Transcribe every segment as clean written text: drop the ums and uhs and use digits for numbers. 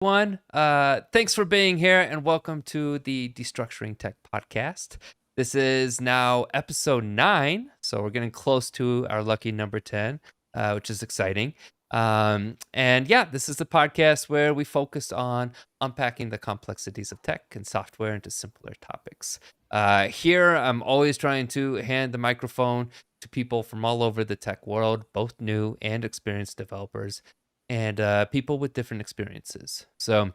One, thanks for being here and welcome to the Destructuring Tech Podcast. This is now episode 9, so we're getting close to our lucky number 10, which is exciting. And yeah, this is the podcast where we focus on unpacking the complexities of tech and software into simpler topics. Here, I'm always trying to hand the microphone to people from all over the tech world, both new and experienced developers and people with different experiences. So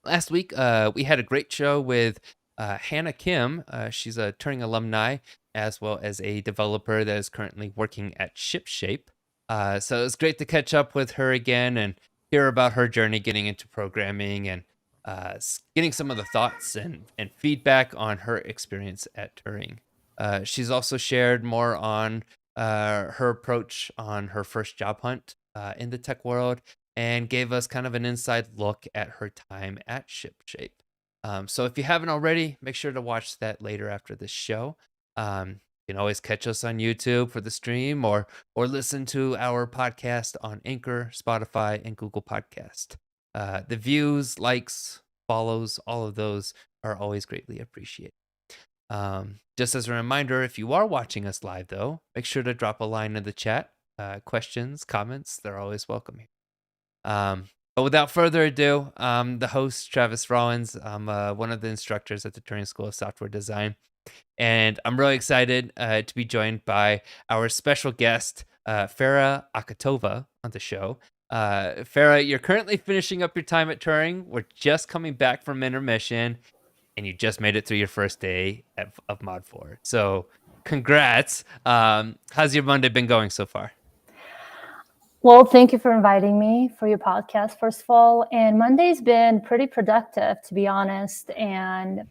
last week, we had a great show with Hannah Kim. She's a Turing alumni as well as a developer that is currently working at ShipShape. So it was great to catch up with her again and hear about her journey getting into programming and getting some of the thoughts and feedback on her experience at Turing. She's also shared more on her approach on her first job hunt in the tech world and gave us kind of an inside look at her time at ShipShape. So if you haven't already, make sure to watch that later after this show. You can always catch us on YouTube for the stream or listen to our podcast on Anchor, Spotify, and Google Podcast. The views, likes, follows, all of those are always greatly appreciated. Just as a reminder, if you are watching us live, though, make sure to drop a line in the chat. Questions, comments, they're always welcome here. But without further ado, the host, Travis Rollins. I'm one of the instructors at the Turing School of Software Design. And I'm really excited to be joined by our special guest, Fara Akhatova, on the show. Fara, you're currently finishing up your time at Turing. We're just coming back from intermission, and you just made it through your first day of Mod 4. So congrats. How's your Monday been going so far? Well, thank you for inviting me for your podcast, first of all. And Monday's been pretty productive, to be honest. And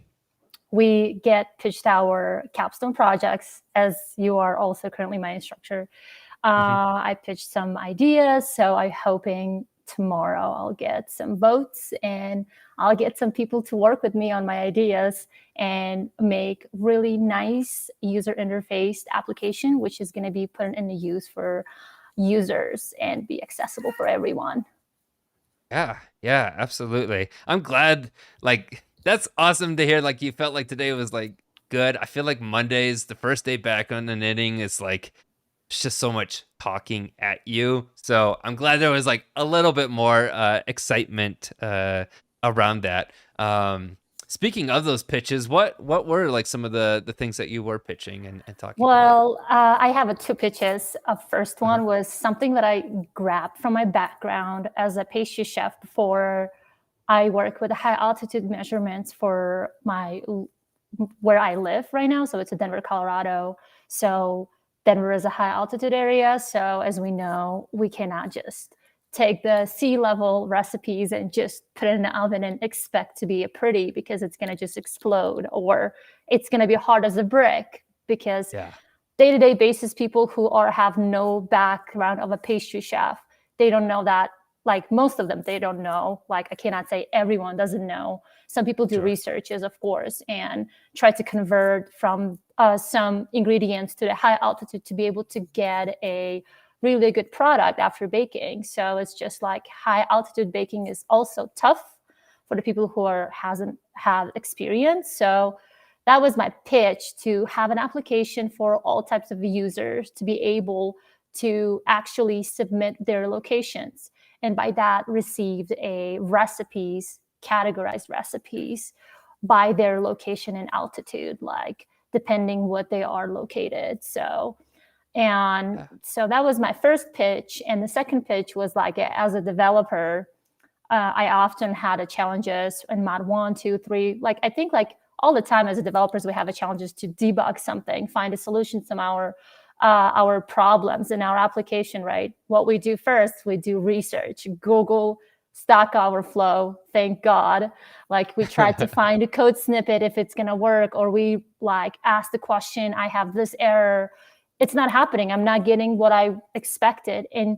we get pitched our capstone projects, as you are also currently my instructor. I pitched some ideas, so I'm hoping tomorrow I'll get some votes and I'll get some people to work with me on my ideas and make really nice user interface application, which is going to be put into use for users and be accessible for everyone. Yeah, absolutely. I'm glad, that's awesome to hear. You felt like today was good. I feel like Monday's the first day back on the knitting is it's just so much talking at you. So I'm glad there was a little bit more excitement around that. Speaking of those pitches, what were some of the things that you were pitching and talking about? Well, I have 2 pitches. First one was something that I grabbed from my background as a pastry chef before. I work with high altitude measurements for where I live right now. So it's in Denver, Colorado. So Denver is a high altitude area. So as we know, we cannot just take the sea level recipes and just put it in the oven and expect to be pretty, because it's going to just explode, or it's going to be hard as a brick, because day-to-day basis people who have no background of a pastry chef, they don't know that. Most of them, they don't know. I cannot say everyone doesn't know. Some people do researches, of course, and try to convert from some ingredients to the high altitude to be able to get a really good product after baking. So it's just high altitude baking is also tough for the people who hasn't had experience. So that was my pitch, to have an application for all types of users to be able to actually submit their locations. And by that, received categorized recipes by their location and altitude, depending what they are located. So that was my first pitch. And the second pitch was as a developer, I often had challenges in Mod 1, 2, 3. I think all the time as a developers, we have challenges to debug something, find a solution to our problems in our application, right? What we do first, we do research, Google, Stack Overflow, thank God. We try to find a code snippet if it's going to work, or we ask the question, I have this error. It's not happening. I'm not getting what I expected. And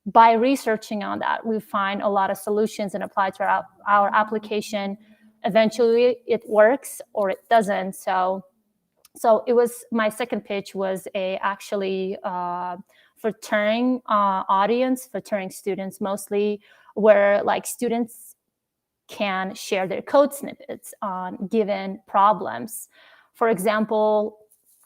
by researching on that, we find a lot of solutions and apply to our application. Eventually it works or it doesn't. So it was, my second pitch was actually for Turing audience, for Turing students mostly, where students can share their code snippets on given problems. For example,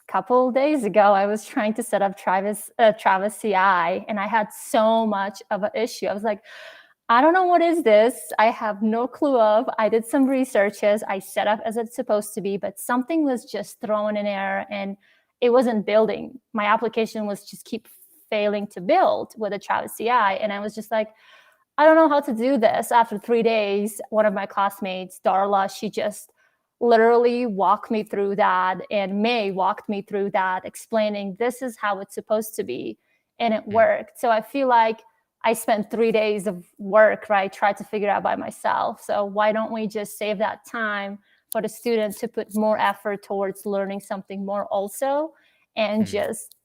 a couple days ago, I was trying to set up Travis CI, and I had so much of an issue. I was like, I don't know what is this. I have no clue of. I did some researches. I set up as it's supposed to be, but something was just thrown in error and it wasn't building. My application was just keep failing to build with a Travis CI. And I was just like, I don't know how to do this. After 3 days, one of my classmates, Darla, she just literally walked me through that, and May walked me through that, explaining this is how it's supposed to be. And it worked. So I feel like I spent 3 days of work, right? Tried to figure out by myself. So why don't we just save that time for the students to put more effort towards learning something more also, and just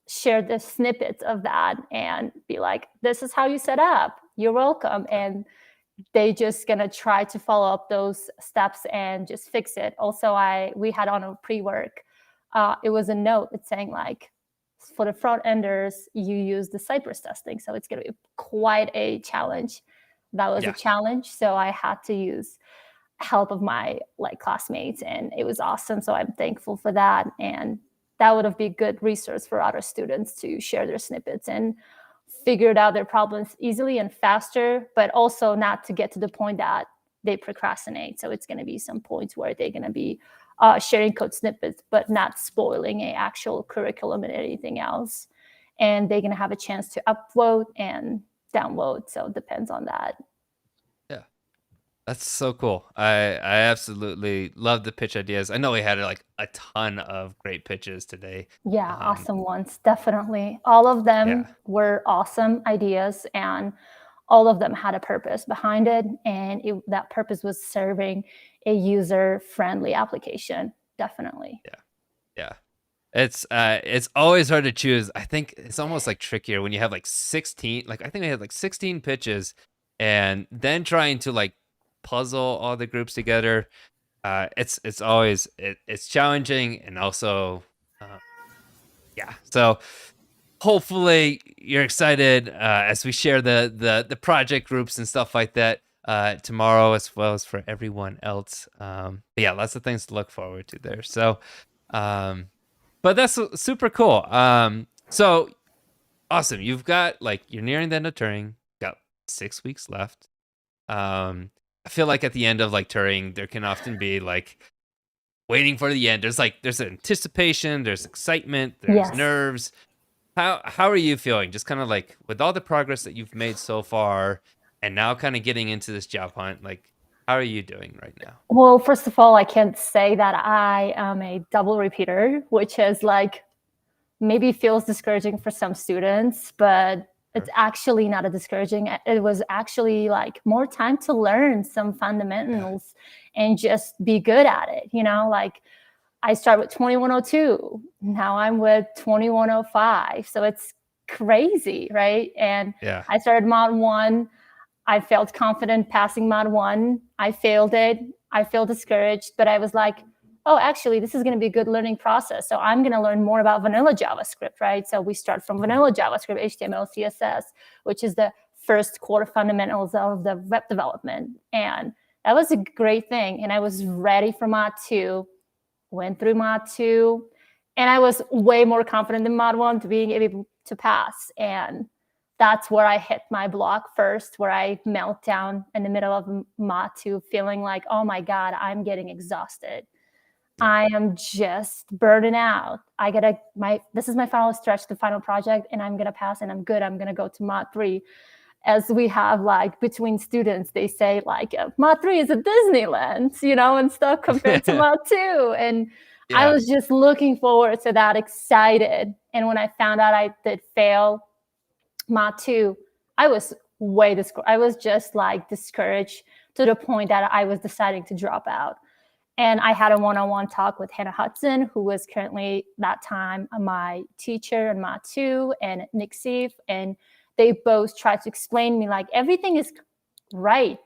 share the snippets of that and be like, this is how you set up. You're welcome. And they just gonna try to follow up those steps and just fix it. Also, we had on a pre-work, it was a note. It's saying like, for the front enders, you use the Cypress testing. So it's going to be quite a challenge. That was a challenge. So I had to use help of my classmates, and it was awesome. So I'm thankful for that. And that would have been good resource for other students to share their snippets and figure out their problems easily and faster, but also not to get to the point that they procrastinate. So it's going to be some points where they're going to be sharing code snippets, but not spoiling a actual curriculum and anything else. And they're going to have a chance to upvote and download. So it depends on that. Yeah, that's so cool. I absolutely love the pitch ideas. I know we had like a ton of great pitches today. Yeah, awesome ones. Definitely. All of them Yeah. were awesome ideas, and all of them had a purpose behind it. And that purpose was serving a user-friendly application. Definitely. Yeah. It's always hard to choose. I think it's almost like trickier when you have like 16, like I think we had like 16 pitches, and then trying to like puzzle all the groups together. It's always it's challenging, and also so hopefully you're excited as we share the project groups and stuff like that tomorrow, as well as for everyone else. But yeah, lots of things to look forward to there. So but that's super cool. So awesome. You've got you're nearing the end of Turing, got 6 weeks left. I feel like at the end of Turing, there can often be waiting for the end. There's anticipation, there's excitement, there's nerves. How are you feeling? Just kind of with all the progress that you've made so far, and now kind of getting into this job hunt, how are you doing right now? Well, first of all, I can't say that I am a double repeater, which is maybe feels discouraging for some students, but it's actually not a discouraging. It was actually more time to learn some fundamentals and just be good at it. I started with 2102. Now I'm with 2105. So it's crazy, right? And I started mod 1. I felt confident passing mod 1. I failed it. I feel discouraged, but I was like, oh, actually, this is going to be a good learning process. So I'm going to learn more about vanilla JavaScript, right? So we start from vanilla JavaScript, HTML, CSS, which is the first core fundamentals of the web development. And that was a great thing. And I was ready for mod 2, went through mod 2, and I was way more confident in mod 1 to being able to pass. And that's where I hit my block first, where I melt down in the middle of mod 2, feeling like, oh my God, I'm getting exhausted. I am just burning out. This is my final stretch, the final project, and I'm gonna pass and I'm good. I'm gonna go to mod 3. As we have between students, they say mod 3 is a Disneyland, and stuff compared to mod 2. And I was just looking forward to that, excited. And when I found out I did fail mod 2, I was I was just discouraged to the point that I was deciding to drop out. And I had a one-on-one talk with Hannah Hudson, who was currently that time my teacher in mod 2, and Nick Seif, and they both tried to explain to me everything is right.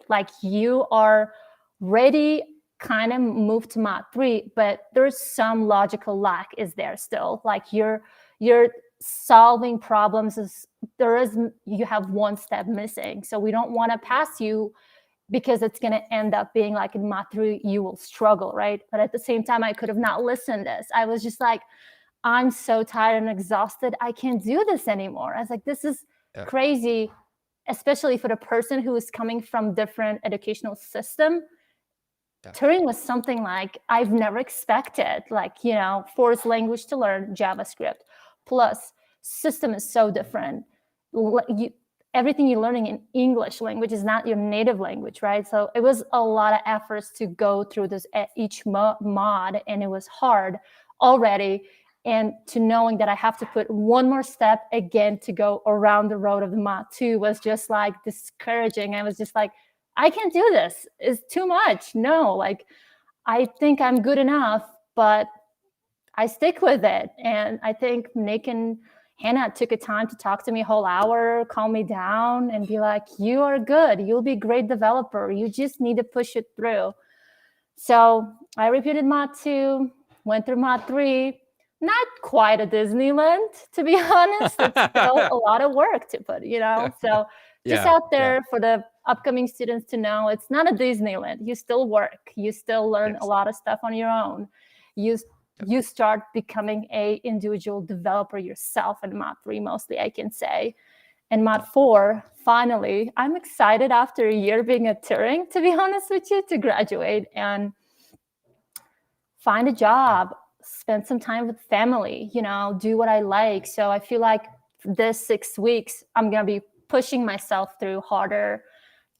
You are ready, kind of move to mod 3, but there's some logical lack is there still. You're solving problems you have one step missing. So we don't want to pass you because it's going to end up being like in Mat 3, you will struggle, right? But at the same time, I could have not listened this. I was just like, I'm so tired and exhausted. I can't do this anymore. I was like, this is crazy, especially for the person who is coming from different educational system. Turing was something like I've never expected, like, forced language to learn JavaScript. Plus, system is so different. Everything you're learning in English language is not your native language, right? So it was a lot of efforts to go through this each mod, and it was hard already. And to knowing that I have to put one more step again to go around the road of the mod 2 was just like discouraging. I was just like, I can't do this. It's too much. No, like, I think I'm good enough, but I stick with it. And I think Nick and Hannah took a time to talk to me a whole hour, calm me down, and be like, you are good. You'll be a great developer. You just need to push it through. So I repeated mod 2, went through mod 3. Not quite a Disneyland, to be honest. It's still a lot of work to put, So just out there for the upcoming students to know, it's not a Disneyland. You still work. You still learn a lot of stuff on your own. You start becoming a individual developer yourself in mod 3, mostly, I can say. And mod 4, finally, I'm excited after a year being at Turing, to be honest with you, to graduate and find a job, spend some time with family, do what I like. So I feel like this 6 weeks, I'm going to be pushing myself through harder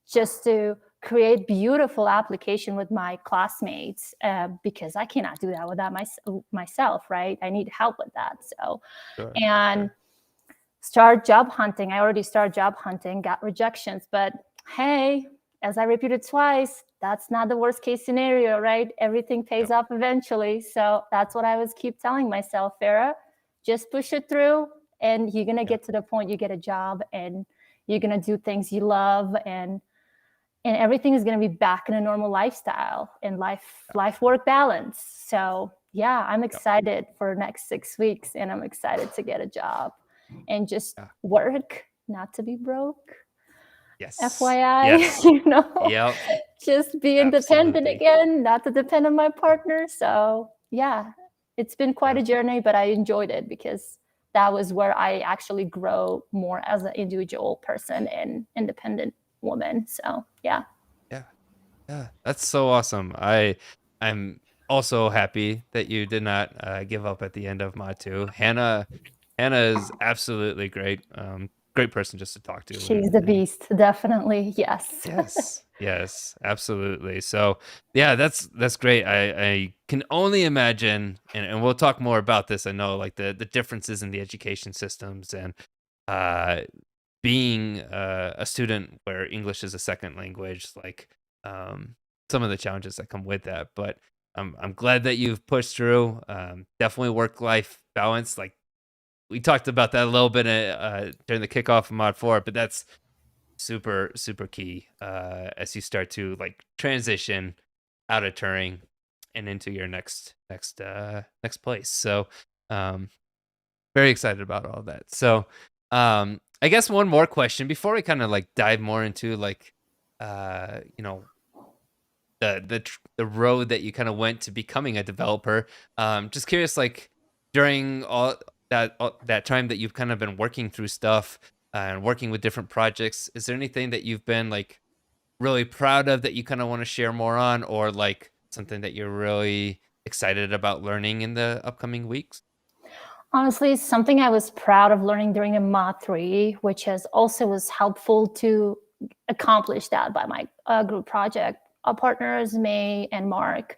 just to create beautiful application with my classmates, because I cannot do that without myself, right? I need help with that. So, start job hunting. I already started job hunting, got rejections, but hey, as I repeated twice, that's not the worst case scenario, right? Everything pays off eventually. So that's what I was keep telling myself, Farah, just push it through and you're going to get to the point you get a job and you're going to do things you love, and everything is going to be back in a normal lifestyle and life-work balance. So yeah, I'm excited for next 6 weeks, and I'm excited to get a job and just work, not to be broke. Yes. FYI, just be independent again, not to depend on my partner. So yeah, it's been quite a journey, but I enjoyed it because that was where I actually grow more as an individual person and independent woman. So yeah, that's so awesome. I'm also happy that you did not give up at the end of mod 2. Hannah is absolutely great. Great person just to talk to. She's the beast, definitely. Yes. Yes, absolutely. So yeah, that's great. I can only imagine, and we'll talk more about this. I know, like the differences in the education systems, and being a student where English is a second language, like some of the challenges that come with that. But I'm glad that you've pushed through. Definitely work-life balance. Like, we talked about that a little bit during the kickoff of mod 4, but that's super, super key as you start to like transition out of Turing and into your next place. So very excited about all that. So I guess one more question before we kind of like dive more into like the road that you kind of went to becoming a developer. Just curious, like during all that time that you've kind of been working through stuff and working with different projects, is there anything that you've been like really proud of that you kind of want to share more on, or like something that you're really excited about learning in the upcoming weeks? Honestly, something I was proud of learning during the mod 3, which was helpful to accomplish that by my group project. Our partners, May and Mark,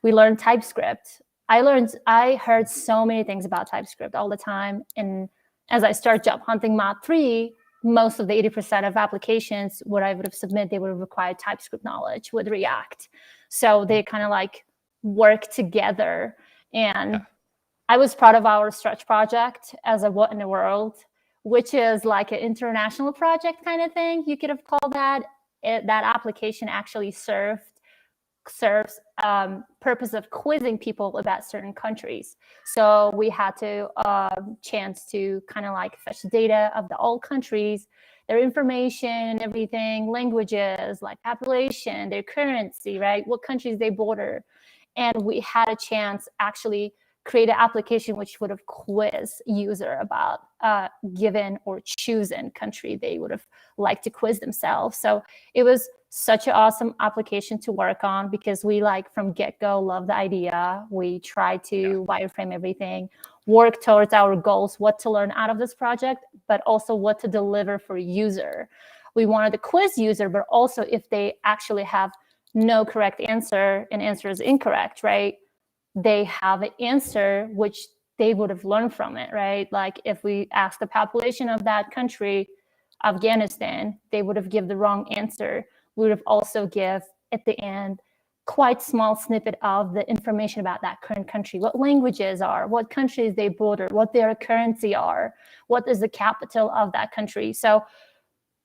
we learned TypeScript. I heard so many things about TypeScript all the time. And as I start job hunting mod 3, most of the 80% of applications, what I would have submitted, they would have required TypeScript knowledge with React. So they kind of like work together. And I was proud of our Stretch project as a What in the World, which is like an international project kind of thing. You could have called that. That application actually serves purpose of quizzing people about certain countries. So we had to chance to kind of like fetch data of all countries their information and everything, languages, like population, their currency, right? What countries they border. And we had a chance actually create an application which would have quiz user about given or chosen country they would have liked to quiz themselves. So it was such an awesome application to work on because we like from get-go love the idea. We try to wireframe everything, work towards our goals, what to learn out of this project, but also what to deliver for user. We wanted the quiz user, but also if they actually have no correct answer and answer is incorrect, right? They have an answer which they would have learned from it, right? Like if we ask the population of that country, Afghanistan, they would have given the wrong answer. We would have also give at the end quite small snippet of the information about that current country, what languages are, what countries they border, what their currency are, what is the capital of that country. So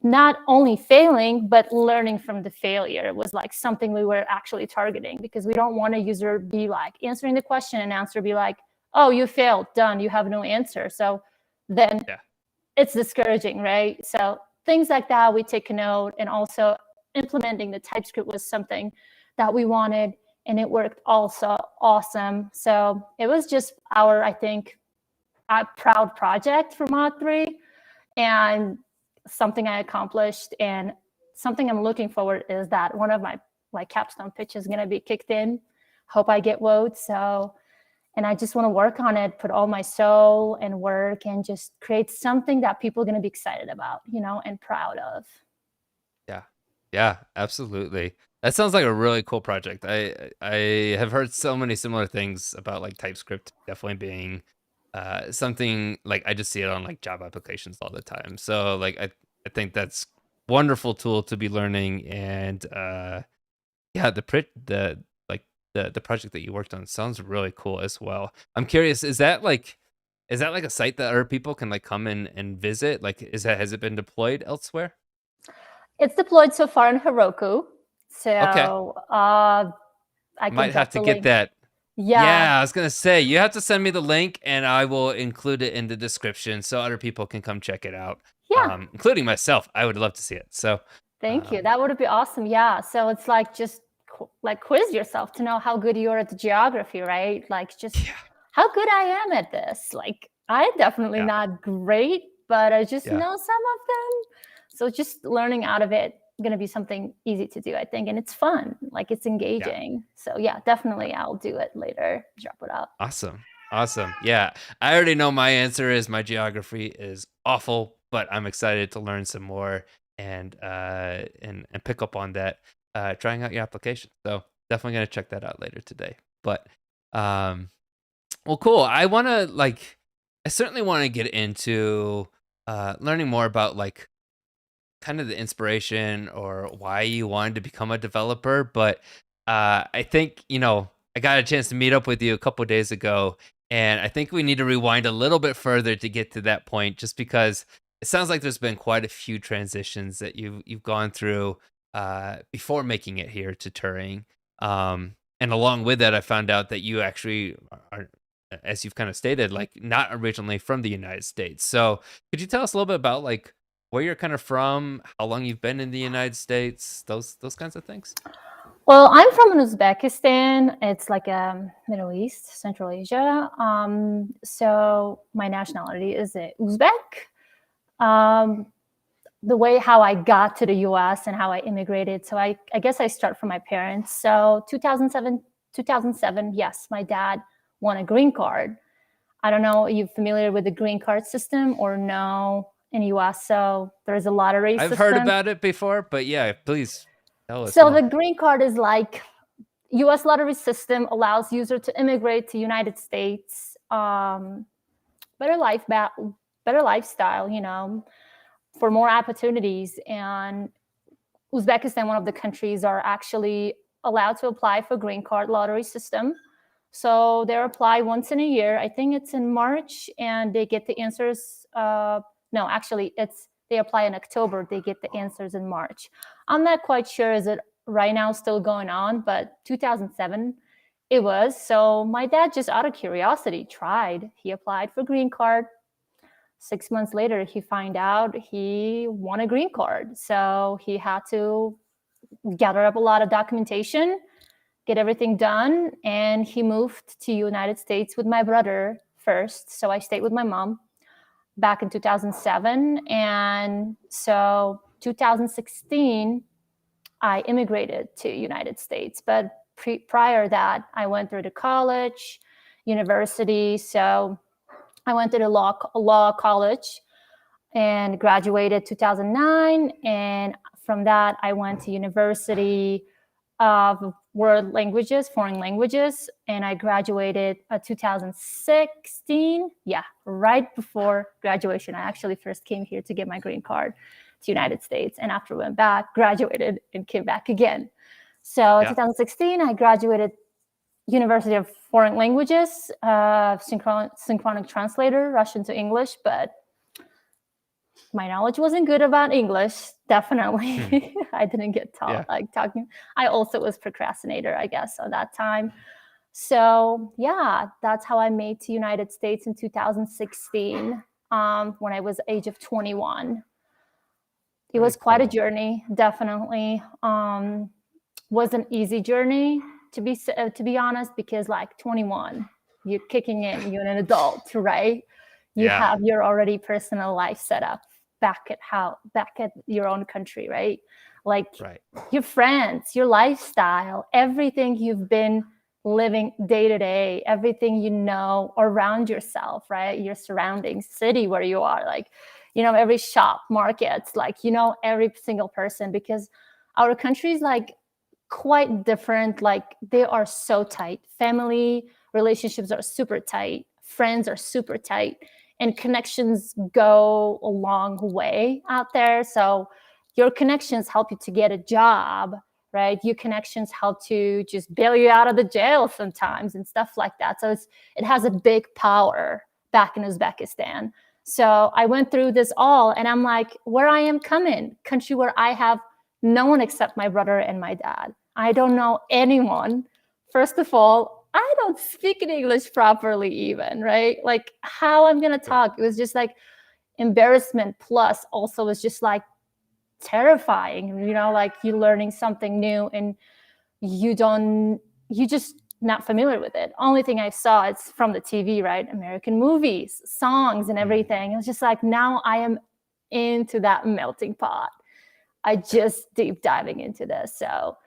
not only failing, but learning from the failure was like something we were actually targeting because we don't want a user be like answering the question and answer be like, oh, you failed, done, you have no answer. So then it's discouraging, right? So things like that, we take a note, and also implementing the TypeScript was something that we wanted, and it worked also awesome. So it was just our, I think, a proud project for Mod 3 and something I accomplished, and something I'm looking forward is that one of my like capstone pitch is going to be kicked in. Hope I get votes. So, and I just want to work on it, put all my soul and work, and just create something that people are going to be excited about, you know, and proud of. Yeah, absolutely. That sounds like a really cool project. I have heard so many similar things about like TypeScript definitely being something like I just see it on like job applications all the time. So like I think that's wonderful tool to be learning, and yeah, the project that you worked on sounds really cool as well. I'm curious, is that like a site that other people can like come in and visit? Like has it been deployed elsewhere? It's deployed so far in Heroku. So Okay. I Might can have to get definitely, that. yeah, Yeah, I was gonna say you have to send me the link, and I will include it in the description so other people can come check it out, yeah. including myself. I would love to see it. So, Thank you. um, That would be awesome. Yeah. So it's like just like quiz yourself to know how good you are at the geography, right? Like just yeah, how good I am at this. Like I'm definitely yeah, not great, but I just yeah, know some of them. So just learning out of it going to be something easy to do, I think, and it's fun. Like it's yeah, engaging. So yeah, yeah. definitely I'll do it later. Drop it out. Awesome, awesome. Yeah, I already know my answer is my geography is awful, but I'm excited to learn some more and pick up on that. Trying out your application. So definitely gonna check that out later today. But um, well, cool. I certainly want to get into learning more about like kind of the inspiration or why you wanted to become a developer. But I think, I got a chance to meet up with you a couple days ago, and I think we need to rewind a little bit further to get to that point, just because it sounds like there's been quite a few transitions that you've gone through before making it here to Turing. And along with that, I found out that you actually are, as you've kind of stated, like not originally from the United States. So could you tell us a little bit about like where you're kind of from, how long you've been in the United States, those kinds of things? Well, I'm from Uzbekistan. It's like Middle East, Central Asia. So my nationality is Uzbek. Um, the way how I got to the US and how I immigrated. So I guess I start from my parents. So 2007, yes, my dad won a green card. I don't know, are you familiar with the green card system or no in US? So there's a lottery I've heard system. about it before, but yeah, please tell us So the more. green card is like US lottery system allows user to immigrate to United States, better life, better lifestyle, you know, for more opportunities. And Uzbekistan, one of the countries, are actually allowed to apply for green card lottery system. So they apply once in a year. I think it's in March, and they get the answers. No, actually, they apply in October. They get the answers in March. I'm not quite sure is it right now still going on, but 2007 it was. So my dad just out of curiosity tried. He applied for green card. 6 months later, he find out he won a green card. So he had to gather up a lot of documentation, get everything done, and he moved to United States with my brother first. So I stayed with my mom back in 2007. And so 2016, I immigrated to United States. But prior that, I went through the college, university. So I went to the law college and graduated 2009. And from that, I went to University of World Languages, Foreign Languages, and I graduated 2016. Yeah, right before graduation. I actually first came here to get my green card to United States, and after went back, graduated and came back again. So 2016, I graduated University of Foreign Languages, synchronic translator, Russian to English, but my knowledge wasn't good about English, definitely. I didn't get taught like talking. I also was procrastinator, I guess, at that time. So yeah, that's how I made to United States in 2016 when I was age of 21. It was quite a journey, definitely. Was an easy journey to be honest, because like 21, you're kicking in, you're an adult, right? You have your already personal life set up back at your own country, right? Like your friends, your lifestyle, everything you've been living day to day, everything you know around yourself, right? Your surroundings, city where you are, like, you know, every shop, markets, like, you know, every single person, because our country is like quite different. Like they are so tight. Family relationships are super tight. Friends are super tight. And connections go a long way out there. So your connections help you to get a job, right? Your connections help to just bail you out of the jail sometimes and stuff like that. So it has a big power back in Uzbekistan. So I went through this all, and I'm like, where I am coming, country where I have no one except my brother and my dad. I don't know anyone. First of all, I don't speak in English properly even, right? Like how I'm going to talk. It was just like embarrassment. Plus also was just like terrifying, you know, like you learning something new and you just not familiar with it. Only thing I saw, it's from the TV, right? American movies, songs and everything. It was just like, now I am into that melting pot. I just deep diving into this. So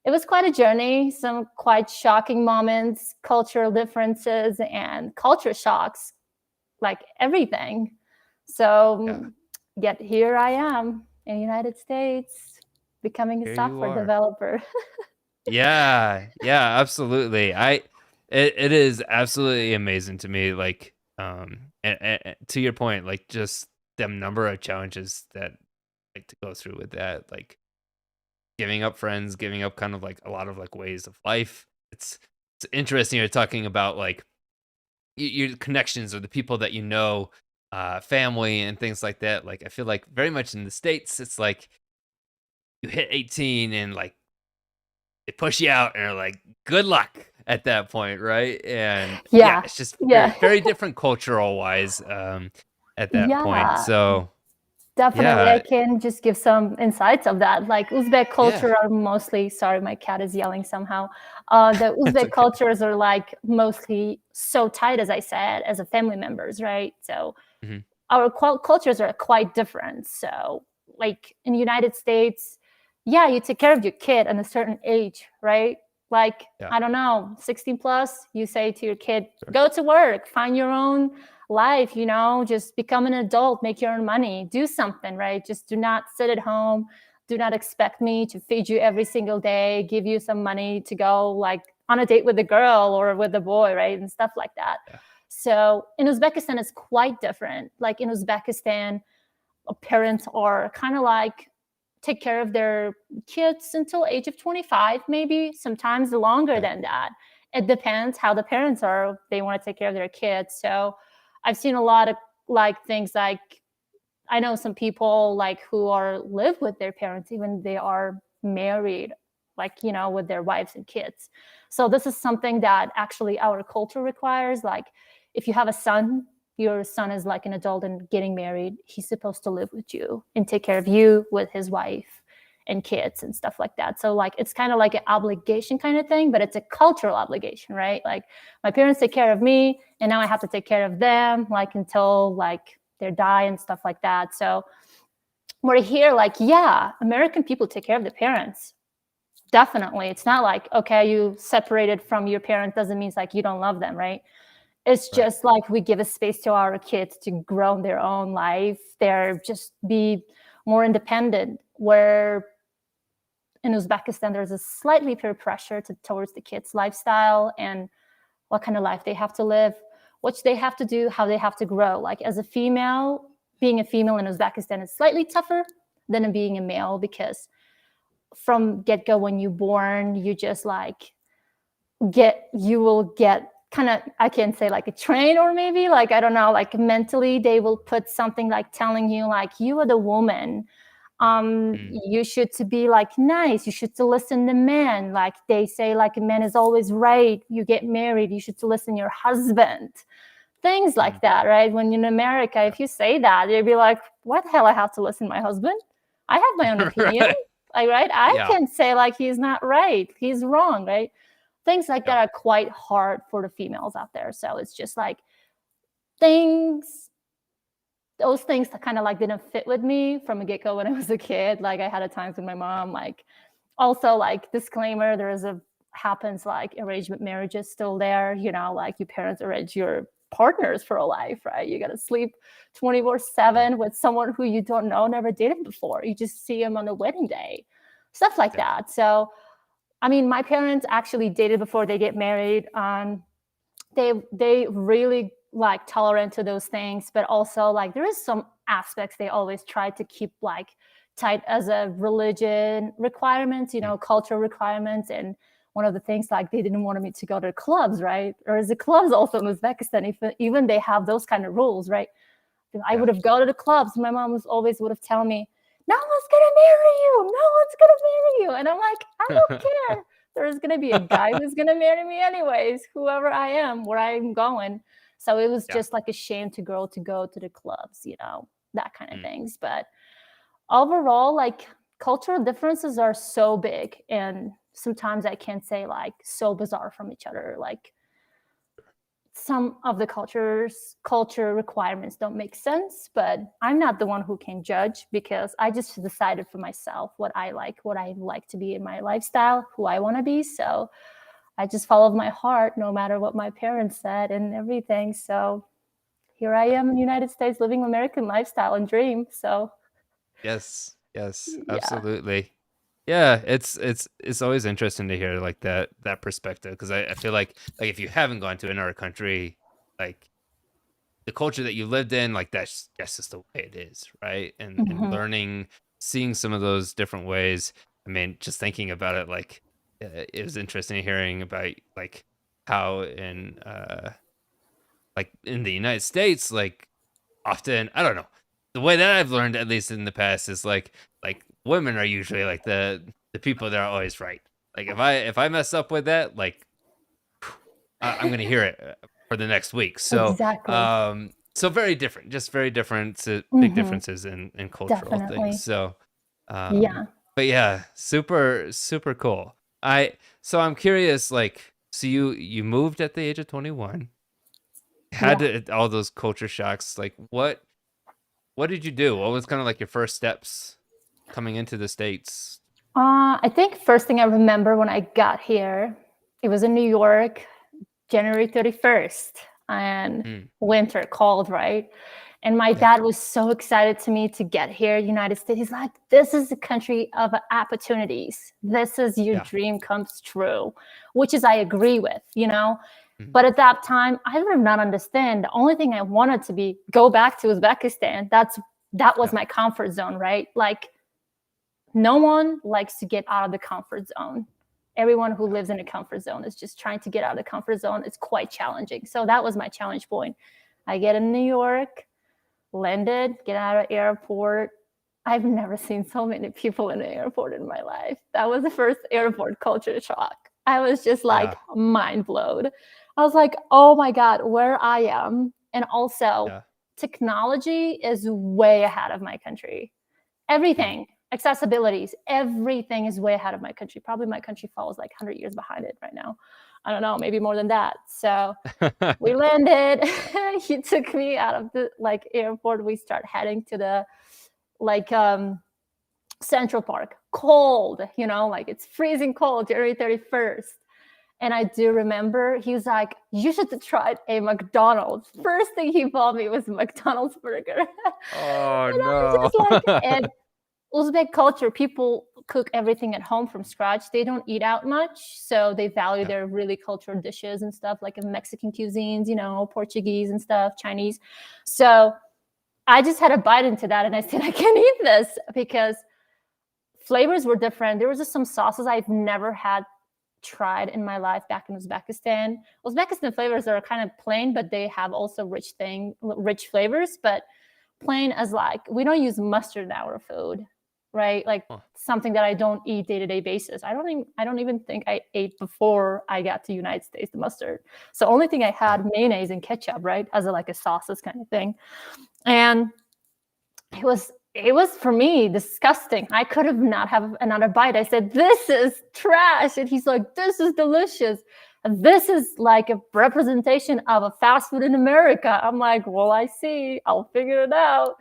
it was quite a journey, some quite shocking moments, cultural differences and culture shocks, like everything. So yet here I am in the United States, becoming a software developer. Yeah, absolutely. It is absolutely amazing to me, like, and to your point, like just the number of challenges that like to go through with that, like giving up friends, giving up kind of like a lot of like ways of life. It's interesting. You're talking about like your connections or the people that you know, family and things like that. Like I feel like very much in the States, it's like you hit 18 and like they push you out and are like, good luck at that point, right? And it's just very different cultural wise at that point. So definitely, I can just give some insights of that. Like Uzbek culture are mostly, sorry, my cat is yelling somehow. The Uzbek cultures are like mostly so tight, as I said, as a family members, right? So our cultures are quite different. So like in the United States, you take care of your kid at a certain age, right? Like, I don't know, 16 plus, you say to your kid, go to work, find your own life, you know, just become an adult, make your own money, do something, right? Just do not sit at home. Do not expect me to feed you every single day, give you some money to go like on a date with a girl or with a boy, right? And stuff like that. So in Uzbekistan, it's quite different. Like in Uzbekistan, parents are kind of like take care of their kids until age of 25, maybe sometimes longer than that. It depends how the parents are. They want to take care of their kids. So I've seen a lot of like things like, I know some people like who live with their parents, even they are married, like, you know, with their wives and kids. So this is something that actually our culture requires. Like if you have a son, your son is like an adult and getting married, he's supposed to live with you and take care of you with his wife and kids and stuff like that. So like it's kind of like an obligation kind of thing, but it's a cultural obligation, right? Like my parents take care of me and now I have to take care of them like until like they die and stuff like that. So we're here like, yeah, American people take care of their parents. Definitely. It's not like, okay, you separated from your parent doesn't mean like you don't love them, right? It's Right. just like we give a space to our kids to grow in their own life. They're just be more independent. Where in Uzbekistan, there's a slightly peer pressure towards the kids' lifestyle and what kind of life they have to live, what they have to do, how they have to grow. Like as a female, being a female in Uzbekistan is slightly tougher than being a male because from get-go when you're born, you just like you will get kind of, I can't say like a train or maybe like, I don't know, like mentally they will put something like telling you like you are the woman. You should to be like nice, you should to listen to men, like they say like a man is always right, you get married, you should to listen to your husband, things like that, right? When you're in America, if you say that, they'd be like, what the hell, I have to listen to my husband? I have my own opinion. Right. Like, right, I Yeah. can say like he's not right, he's wrong, right? Things like that are quite hard for the females out there. So it's just like those things that kind of like didn't fit with me from a get-go when I was a kid. Like I had a times with my mom, like also like disclaimer, happens like arrangement marriage is still there, you know, like your parents arrange your partners for a life, right? You got to sleep 24/7 with someone who you don't know, never dated before. You just see them on the wedding day, stuff like that. So I mean, my parents actually dated before they get married. They really like tolerant to those things, but also like there is some aspects they always try to keep like tight as a religion requirements, you know, cultural requirements. And one of the things like they didn't want me to go to clubs, right? Or is the clubs also in Uzbekistan? Even they have those kind of rules, right? I would have gone to the clubs. My mom would have telling me, no one's gonna marry you. No one's gonna marry you. And I'm like, I don't care. There's gonna be a guy who's gonna marry me anyways, whoever I am, where I'm going. So it was just like a shame to go to the clubs, you know, that kind of things. But overall, like cultural differences are so big, and sometimes I can say like so bizarre from each other. Like some of the culture requirements don't make sense, but I'm not the one who can judge because I just decided for myself what I like to be in my lifestyle, who I want to be. So I just followed my heart no matter what my parents said and everything. So here I am in the United States living American lifestyle and dream. So Yes, yeah. absolutely. Yeah, it's always interesting to hear like that perspective because I feel like if you haven't gone to another country, like the culture that you lived in, like that's just the way it is, right? And learning, seeing some of those different ways. I mean, just thinking about it, like it was interesting hearing about like how in the United States, like often, I don't know, the way that I've learned, at least in the past, is like women are usually like the people that are always right. Like if I mess up with that, like I'm gonna hear it for the next week. So Exactly. so very different, just very different, big differences in cultural things. Definitely. So Yeah. but yeah, super cool. I'm curious, like, so you moved at the age of 21, had Yeah. all those culture shocks. Like what did you do? What was kind of like your first steps coming into the States? I think first thing I remember when I got here, it was in New York, January 31st, and Mm, winter, cold, right? And my yeah, dad was so excited to me to get here, United States. He's like, this is the country of opportunities. This is your yeah. dream comes true, which is I agree with, you know? Mm, But at that time, I did not understand. The only thing I wanted to be go back to Uzbekistan. That was yeah, my comfort zone, right? Like no one likes to get out of the comfort zone. Everyone who lives in a comfort zone is just trying to get out of the comfort zone. It's quite challenging. So that was my challenge point. I get in New York, landed, get out of airport. I've never seen so many people in the airport in my life. That was the first airport culture shock. I was just like yeah. mind blown. I was like, oh my God, where I am. And also, Yeah. technology is way ahead of my country. Everything, accessibilities, everything is way ahead of my country. Probably my country falls like 100 years behind it right now. I don't know, maybe more than that. So we landed. He took me out of the airport. We start heading to the Central Park. Cold, like it's freezing cold, January 31st. And I do remember he was like, you should try a McDonald's. First thing he bought me was a McDonald's burger. Oh And I'm no. just like, and Uzbek culture, people cook everything at home from scratch. They don't eat out much. So they value their really cultural dishes and stuff, like Mexican cuisines, Portuguese and stuff, Chinese. So I just had a bite into that and I said, I can't eat this because flavors were different. There was just some sauces I've never had tried in my life back in Uzbekistan. Uzbekistan flavors are kind of plain, but they have also rich flavors. But plain as like, we don't use mustard in our food, right? Like something that I don't eat day-to-day basis. I don't even think I ate before I got to United States, the mustard. So only thing I had mayonnaise and ketchup, right? As a sauces kind of thing. And it was for me disgusting. I could have not have another bite. I said, this is trash. And he's like, this is delicious. This is like a representation of a fast food in America. I'm like, well, I see. I'll figure it out.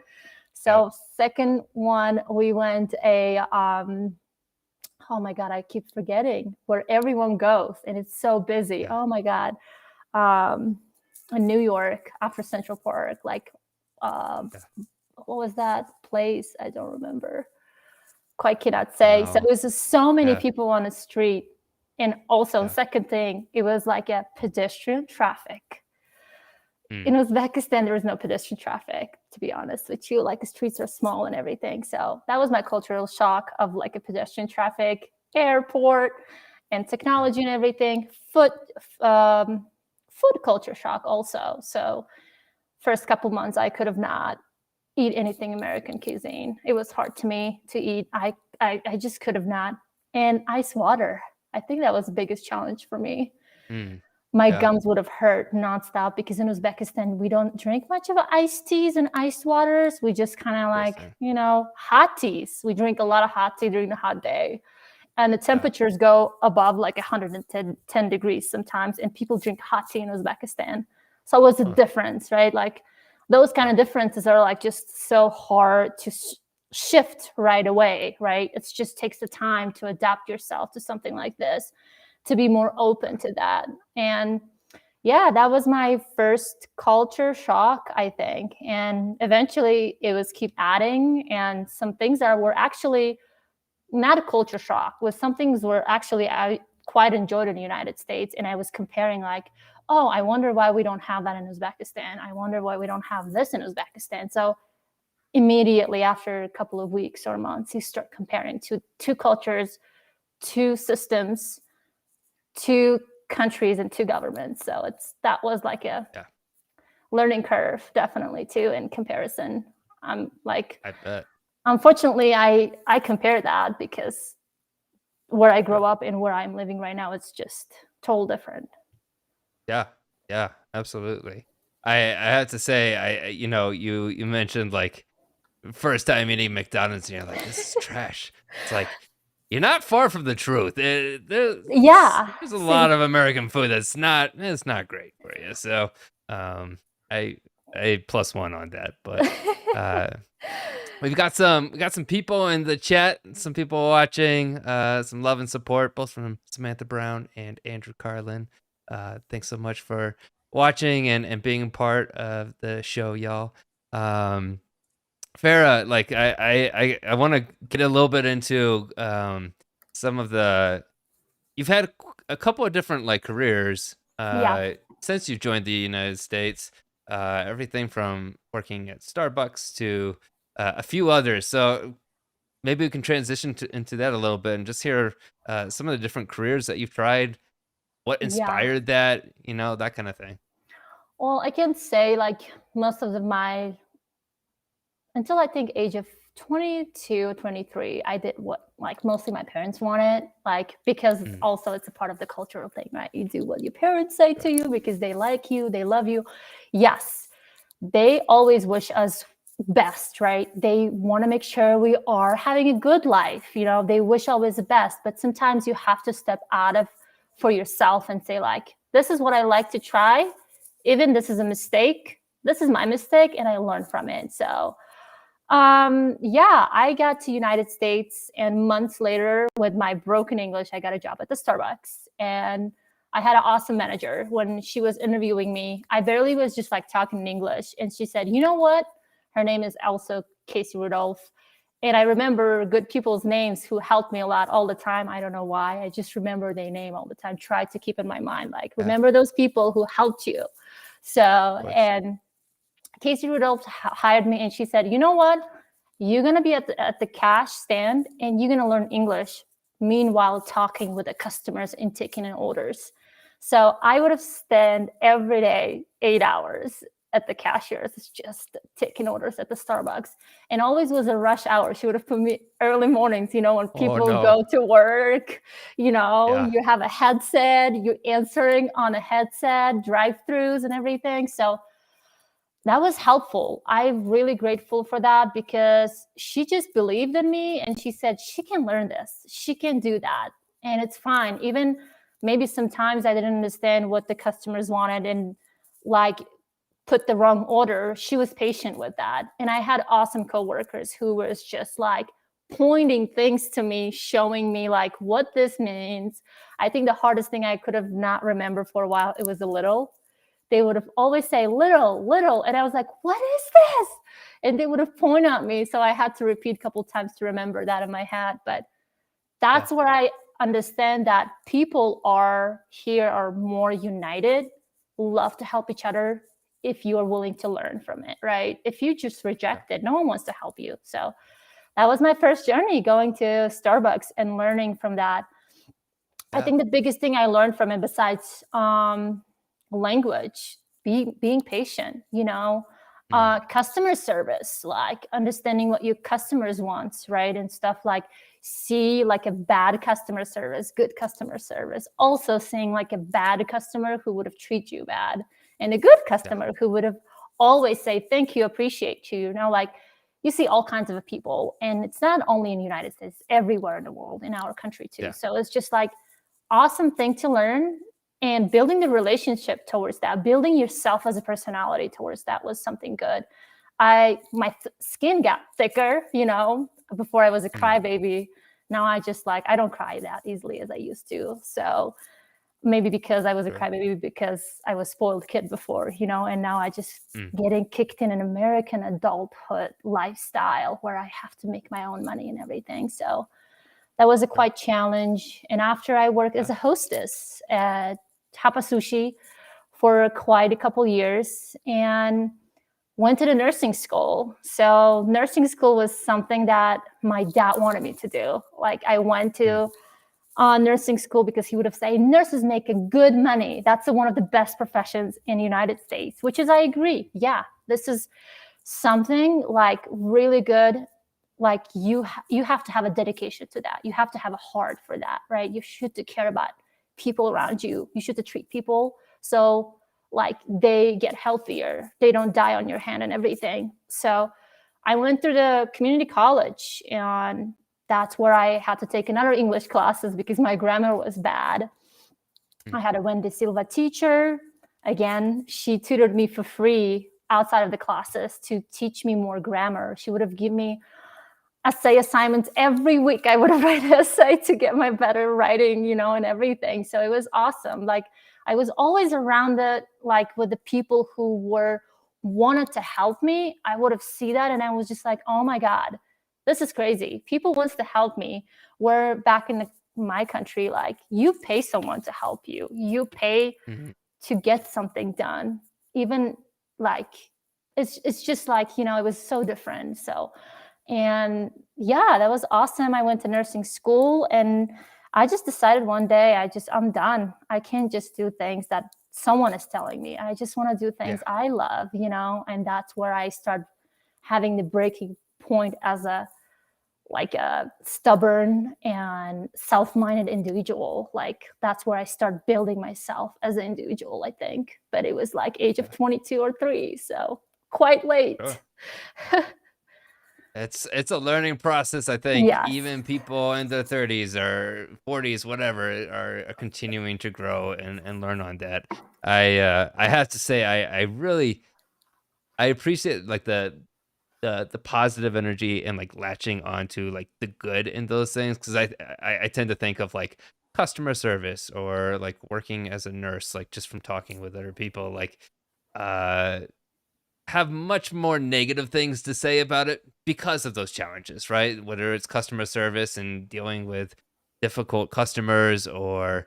So second one, we went oh my God, I keep forgetting where everyone goes. And it's so busy. Yeah. Oh my God. In New York, after Central Park, what was that place? I don't remember. Quite cannot say. No. So it was just so many people on the street. And also, second thing, it was like a pedestrian traffic. In Uzbekistan, there was no pedestrian traffic, to be honest with you. Like the streets are small and everything. So that was my cultural shock of like a pedestrian traffic, airport, and technology and everything. Food culture shock also. So first couple months, I could have not eat anything American cuisine. It was hard to me to eat. I just could have not. And ice water. I think that was the biggest challenge for me. My gums would have hurt nonstop because in Uzbekistan, we don't drink much of iced teas and iced waters. We just kind of like, hot teas. We drink a lot of hot tea during the hot day. And the temperatures go above like 110 degrees sometimes. And people drink hot tea in Uzbekistan. So it was a difference, right? Like those kind of differences are like just so hard to shift right away, right? It just takes the time to adapt yourself to something like this, to be more open to that. And that was my first culture shock, I think. And eventually it was keep adding, and some things that were actually not a culture shock, was some things were actually I quite enjoyed in the United States. And I was comparing like, oh, I wonder why we don't have that in Uzbekistan. I wonder why we don't have this in Uzbekistan. So immediately after a couple of weeks or months, you start comparing two cultures, two systems, two countries, and two governments. So that was like a learning curve, definitely too, in comparison. I'm like, I bet. Unfortunately, I compare that because where I grew up and where I'm living right now, it's just total different. Yeah, absolutely. I have to say, you mentioned like first time eating McDonald's and you're like, this is trash. It's like, you're not far from the truth. There's a lot of American food it's not great for you. So I +1 on that. But we've got some people in the chat, some people watching, some love and support, both from Samantha Brown and Andrew Carlin. Thanks so much for watching and being a part of the show, y'all. Fara, like I want to get a little bit into some of you've had a couple of different like careers since you joined the United States. Everything from working at Starbucks to a few others. So maybe we can transition into that a little bit and just hear some of the different careers that you've tried. What inspired that, that kind of thing. Well, I can say like most of until I think age of 22, 23, I did what like mostly my parents wanted, like because also it's a part of the cultural thing, right? You do what your parents say to you because they like you, they love you. Yes. they always wish us best, right? They want to make sure we are having a good life. They wish always the best, but sometimes you have to step out of for yourself and say, like, this is what I like to try. Even this is a mistake. This is my mistake, and I learn from it. So I got to United States, and months later, with my broken English, I got a job at the Starbucks. And I had an awesome manager. When she was interviewing me, I barely was just like talking in English. And she said, you know what? Her name is also Casey Rudolph. And I remember good people's names who helped me a lot all the time. I don't know why. I just remember their name all the time. Try to keep in my mind, like, remember those people who helped you. So, and Casey Rudolph hired me, and she said, you know what? You're going to be at the cash stand, and you're going to learn English, meanwhile talking with the customers and taking in orders. So I would have spent every day 8 hours at the cashiers, just taking orders at the Starbucks. And always was a rush hour. She would have put me early mornings, when people go to work, you have a headset, you're answering on a headset, drive-throughs and everything. So that was helpful. I'm really grateful for that, because she just believed in me, and she said, she can learn this. She can do that. And it's fine. Even maybe sometimes I didn't understand what the customers wanted and like put the wrong order. She was patient with that. And I had awesome coworkers who was just like pointing things to me, showing me like what this means. I think the hardest thing I could have not remembered for a while, it was a little. They would have always say little, little. And I was like, what is this? And they would have pointed at me. So I had to repeat a couple of times to remember that in my head. But that's where I understand that people are more united, love to help each other if you are willing to learn from it, right? If you just reject it, no one wants to help you. So that was my first journey, going to Starbucks and learning from that. I think the biggest thing I learned from it, besides language, being patient, customer service, like understanding what your customers want, right? And stuff like, see like a bad customer service, good customer service, also seeing like a bad customer who would have treated you bad, and a good customer who would have always say thank you, appreciate you. Like you see all kinds of people, and it's not only in the United States, everywhere in the world, in our country too. So it's just like awesome thing to learn. And building the relationship towards that, building yourself as a personality towards that was something good. My skin got thicker, before I was a crybaby. Now I just I don't cry that easily as I used to. So maybe because I was a crybaby, because I was spoiled kid before, and now I just getting kicked in an American adulthood lifestyle where I have to make my own money and everything. So that was a quite challenge. And after I worked as a hostess at Tapa Sushi for quite a couple years, and went to the nursing school. So nursing school was something that my dad wanted me to do. Like I went to nursing school because he would have said, nurses make a good money. That's one of the best professions in the United States, which is, I agree. Yeah, this is something like really good. Like you have to have a dedication to that. You have to have a heart for that, right? You should care about people around you. You should treat people so like they get healthier, they don't die on your hand and everything. So I went through the community college, and that's where I had to take another English classes because my grammar was bad. I had a Wendy Silva teacher. Again, she tutored me for free outside of the classes to teach me more grammar. She would have given me essay assignments every week. I would have write an essay to get my better writing, and everything. So it was awesome. Like I was always around it, like with the people who wanted to help me. I would have seen that, and I was just like, oh my God, this is crazy. People wants to help me. Where back in my country, like you pay someone to help you. You pay to get something done. Even like it's just like, it was so different. So. And yeah, that was awesome. I went to nursing school, and I just decided one day, I'm done. I can't just do things that someone is telling me. I just want to do things I love, and that's where I start having the breaking point as a stubborn and self-minded individual. Like that's where I start building myself as an individual, I think. But it was like age of 22 or 3. So quite late. Sure. It's a learning process. I think Yes. even people in their 30s or 40s, whatever, are continuing to grow and learn on that. I have to say I really I appreciate like the positive energy and like latching onto like the good in those things because I tend to think of like customer service or like working as a nurse, like just from talking with other people, like uh have much more negative things to say about it because of those challenges, right? Whether it's customer service and dealing with difficult customers or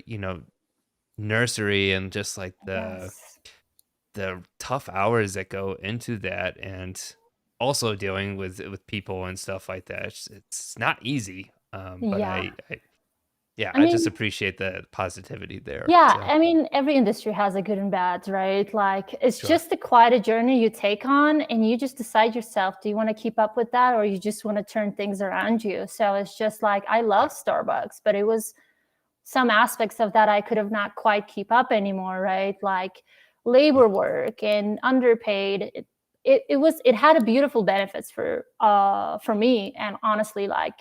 you know, nursery and just like Yes. the tough hours that go into that and also dealing with people and stuff like that. It's not easy. But Yeah. I yeah, I I just mean, appreciate the positivity there. yeah, So I mean, every industry has a good and bad, right? Like, it's sure. just quite a journey you take on, and you just decide yourself, do you want to keep up with that, or you just want to turn things around you? So it's just like, I Yeah. love Starbucks, but it was some aspects of that I could have not quite keep up anymore, right? Like Sure. labor work and underpaid. It had a beautiful benefits for me, and honestly, like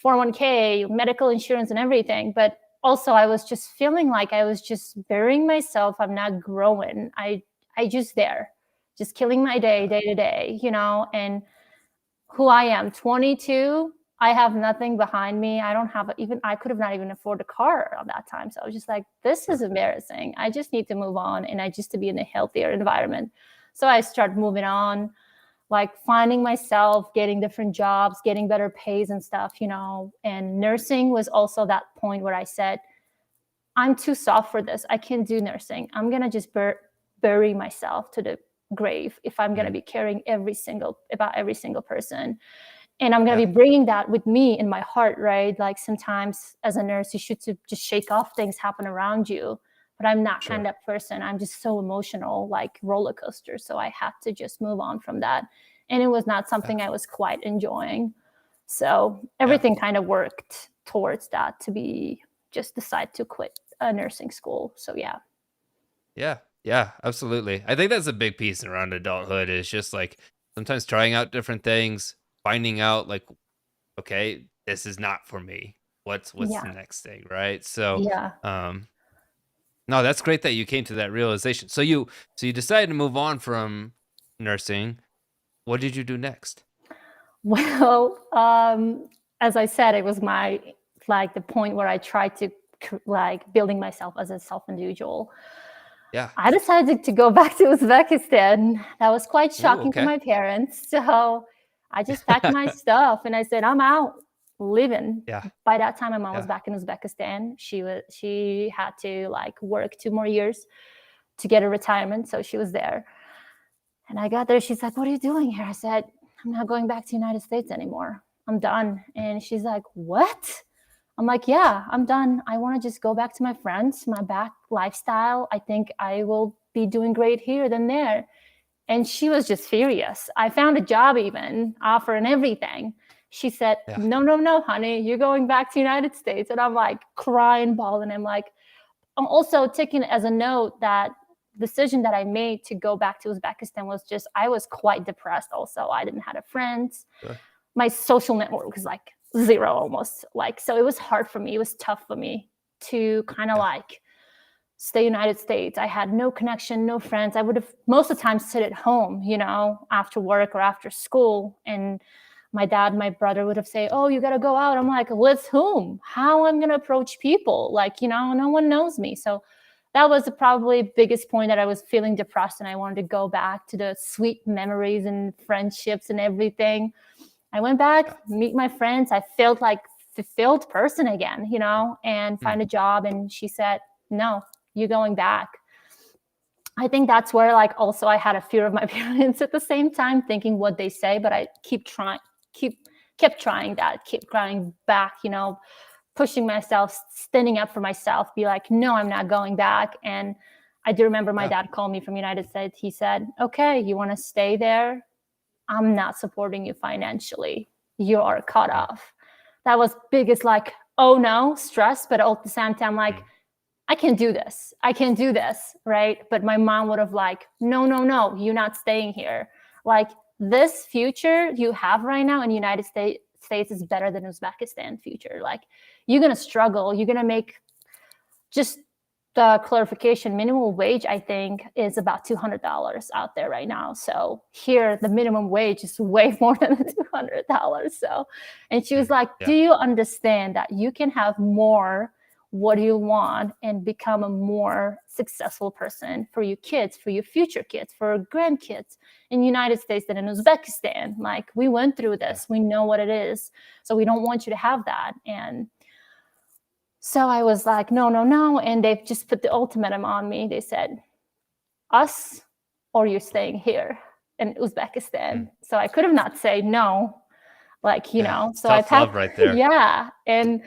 401k, medical insurance, and everything. But also, I was just feeling like I was just burying myself. I'm not growing. I just there, just killing my day, Yeah. day to day, and who I am, 22. I have nothing behind me. I don't have even, I could have not even afford a car at that time. So I was just like, this is Sure. embarrassing. I just need to move on, and I just to be in a healthier environment. So I started moving on, like finding myself, getting different jobs, getting better pays and stuff, And nursing was also that point where I said, I'm too soft for this. I can't do nursing. I'm going to just bury myself to the grave if I'm going to Mhm. be caring about every single person. And I'm going Yeah. to be bringing that with me in my heart, right? Like sometimes as a nurse, you should to just shake off things happen around you. But I'm not kind Sure. of person. I'm just so emotional, like roller coaster. So I had to just move on from that. And it was not Yeah. something I was quite enjoying. So Yeah. everything kind of worked towards that to be just decide to quit nursing school. So yeah. Yeah. Yeah, absolutely. I think that's a big piece around adulthood is just like sometimes trying out different things, finding out like, okay, this is not for me. What's the Yeah. next thing, right? So, Yeah. um, no, that's great that you came to that realization. So you decided to move on from nursing. What did you do next? Well, as I said, it was my like the point where I tried to like building myself as a self individual. Yeah. I decided to go back to Uzbekistan. That was quite Oh, shocking to okay. my parents. So I just packed my stuff and I said, I'm out living. Yeah. By that time, my mom was Yeah. back in Uzbekistan. She had to like work 2 more years to get a retirement, so she was there. And I got there. She's like, "What are you doing here?" I said, "I'm not going back to the United States anymore. I'm done." And she's like, "What?" I'm like, "Yeah, I'm done. I want to just go back to my friends, my back lifestyle. I think I will be doing great here than there." And she was just furious. I found a job, even offer and everything. She said, Yeah. "No, no, no, honey, you're going back to the United States." And I'm like crying, bawling. I'm like, I'm also taking it as a note that decision that I made to go back to Uzbekistan was just I was quite depressed. Also, I didn't have a friends. Sure. My social network was like zero almost. Like so, it was hard for me. It was tough for me to kind of Yeah. like stay United States. I had no connection, no friends. I would have most of the time sit at home, after work or after school. And my dad, my brother would have say, "Oh, you got to go out." I'm like, "With whom? How I'm going to approach people? Like, no one knows me." So that was the probably biggest point that I was feeling depressed and I wanted to go back to the sweet memories and friendships and everything. I went back, Yeah. meet my friends. I felt like fulfilled person again, and Hmm. find a job. And she said, "No, you're going back." I think that's where like also I had a fear of my parents at the same time, thinking what they say, but I keep kept trying that, keep trying back, pushing myself, standing up for myself, be like, no, I'm not going back. And I do remember my Yeah. dad called me from United States. He said, "Okay, you want to stay there? I'm not supporting you financially. You are cut Mm, off." That was biggest like, oh no, stress, but at the same time, like mm. I can do this. I can do this, right? But my mom would have like, no, no, no, you're not staying here. Like this future you have right now in the United States is better than Uzbekistan future. Like you're going to struggle. You're going to make just the clarification, minimum wage, I think, is about $200 out there right now. So here, the minimum wage is way more than $200. So, and she was like, do you understand that you can have more what you want and become a more successful person for your kids, for your future kids, for grandkids in the United States than in Uzbekistan? Like we went through this, we know what it is. So we don't want you to have that. And so I was like, no, no, no. And they just put the ultimatum on me. They said, us or you're staying here in Uzbekistan. So I could have not said no, like, you know, so I love right there. Yeah. And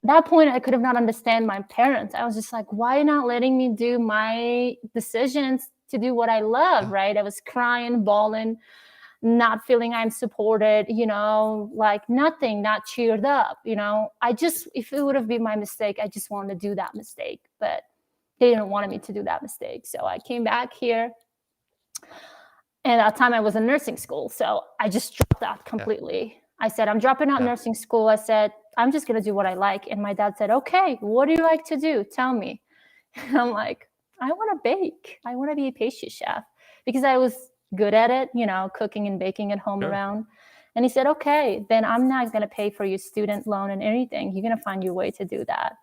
that point, I could have not understand my parents. I was just like, why not letting me do my decisions to do what I love, right? I was crying, bawling, not feeling I'm supported, you know, like nothing, not cheered up, you know. If it would have been my mistake, I just wanted to do that mistake, but they didn't want me to do that mistake. So I came back here. And at that time I was in nursing school. So I just dropped out completely. I said, I'm dropping out nursing school. I said, I'm just going to do what I like. And my dad said, okay, what do you like to do? Tell me. And I'm like, I want to bake. I want to be a pastry chef because I was good at it, you know, cooking and baking at home around. And he said, okay, then I'm not going to pay for your student loan and anything. You're going to find your way to do that.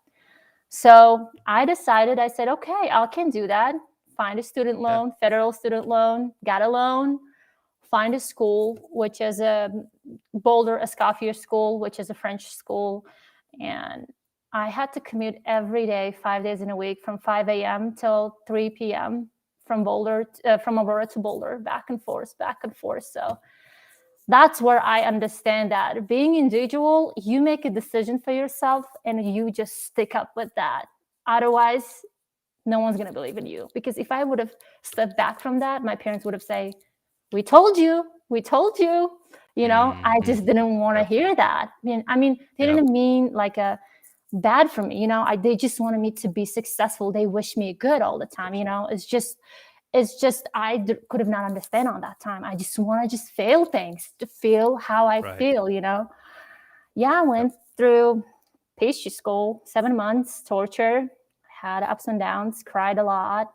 So I decided, I said, okay, I can do that. Find a student loan, federal student loan, got a loan, find a school, which is a Boulder Escoffier school, which is a French school. And I had to commute every day, 5 days in a week from 5 a.m. till 3 p.m. from Aurora to Boulder, back and forth. So that's where I understand that being individual, you make a decision for yourself and you just stick up with that. Otherwise, no one's going to believe in you. Because if I would have stepped back from that, my parents would have said, we told you, you know, I just didn't want to hear that. I mean, they didn't mean like a bad for me, you know, they just wanted me to be successful. They wish me good all the time. You know, it's just could have not understand on that time. I just want to just fail things to feel how I feel, you know? Yeah. I went through pastry school, 7 months, torture, had ups and downs, cried a lot,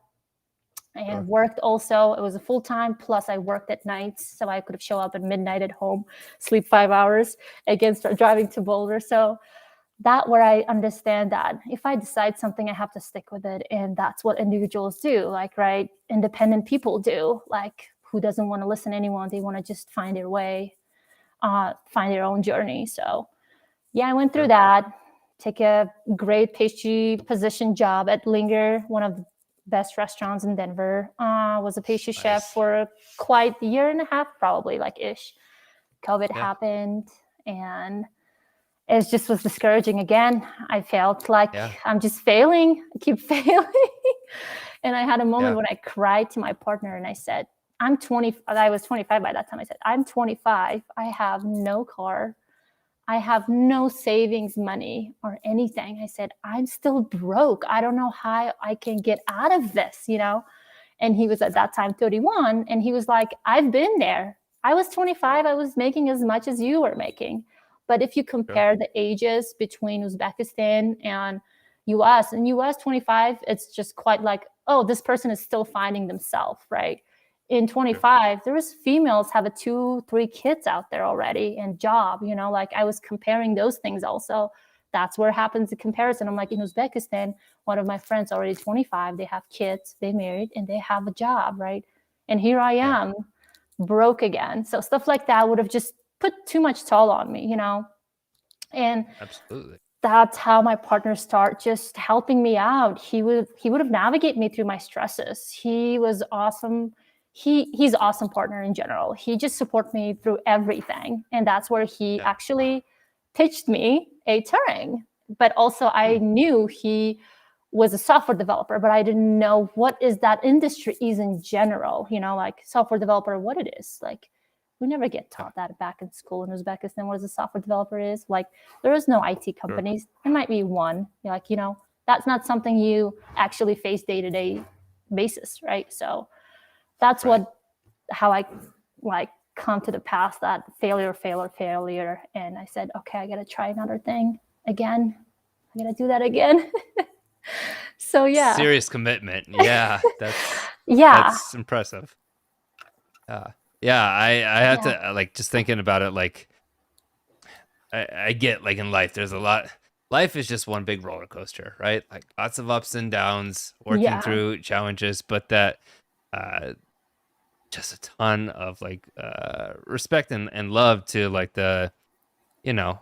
and worked also. It was a full-time, plus I worked at nights, so I could have show up at midnight at home, sleep 5 hours, again start driving to Boulder. So that where I understand that if I decide something, I have to stick with it. And that's what individuals do, like, right? Independent people do, like, who doesn't want to listen to anyone? They want to just find their way, find their own journey. So yeah, I went through that, take a great pastry position job at Linger, one of the best restaurants in Denver. Was a pastry chef for quite a year and a half, probably, like ish. COVID happened, and it just was discouraging again. I felt like I'm just failing. I keep failing. And I had a moment when I cried to my partner and I said, I was 25 by that time. I said, I'm 25. I have no car. I have no savings money or anything. I said, I'm still broke. I don't know how I can get out of this, you know? And he was at that time 31. And he was like, I've been there. I was 25. I was making as much as you were making. But if you compare the ages between Uzbekistan and US, in US 25, it's just quite like, oh, this person is still finding themselves, right? In 25, there was females have 2-3 kids out there already and job, you know, like I was comparing those things also. That's where happens the comparison. I'm like, in Uzbekistan, one of my friends already 25, they have kids, they married, and they have a job, right? And here I am, broke again. So stuff like that would have just put too much toll on me, you know? And absolutely, that's how my partner started just helping me out. He would have navigated me through my stresses. He was awesome. He's an awesome partner in general. He just supported me through everything. And that's where he actually pitched me a Turing. But also I knew he was a software developer, but I didn't know what is that industry is in general, you know, like software developer, what it is. Like, we never get taught that back in school in Uzbekistan, what a software developer is. Like, there is no IT companies. There might be one, like, you know, that's not something you actually face day-to-day basis, right? So that's Right. how I like come to the path that failure. And I said, okay, I got to try another thing again. I got to do that again. So yeah. Serious commitment. Yeah, Yeah. that's impressive. Yeah, I have Yeah. to like just thinking about it. Like, I get like in life, there's a lot. Life is just one big roller coaster, right? Like lots of ups and downs, working Yeah. through challenges, but that just a ton of like respect and love to like the you know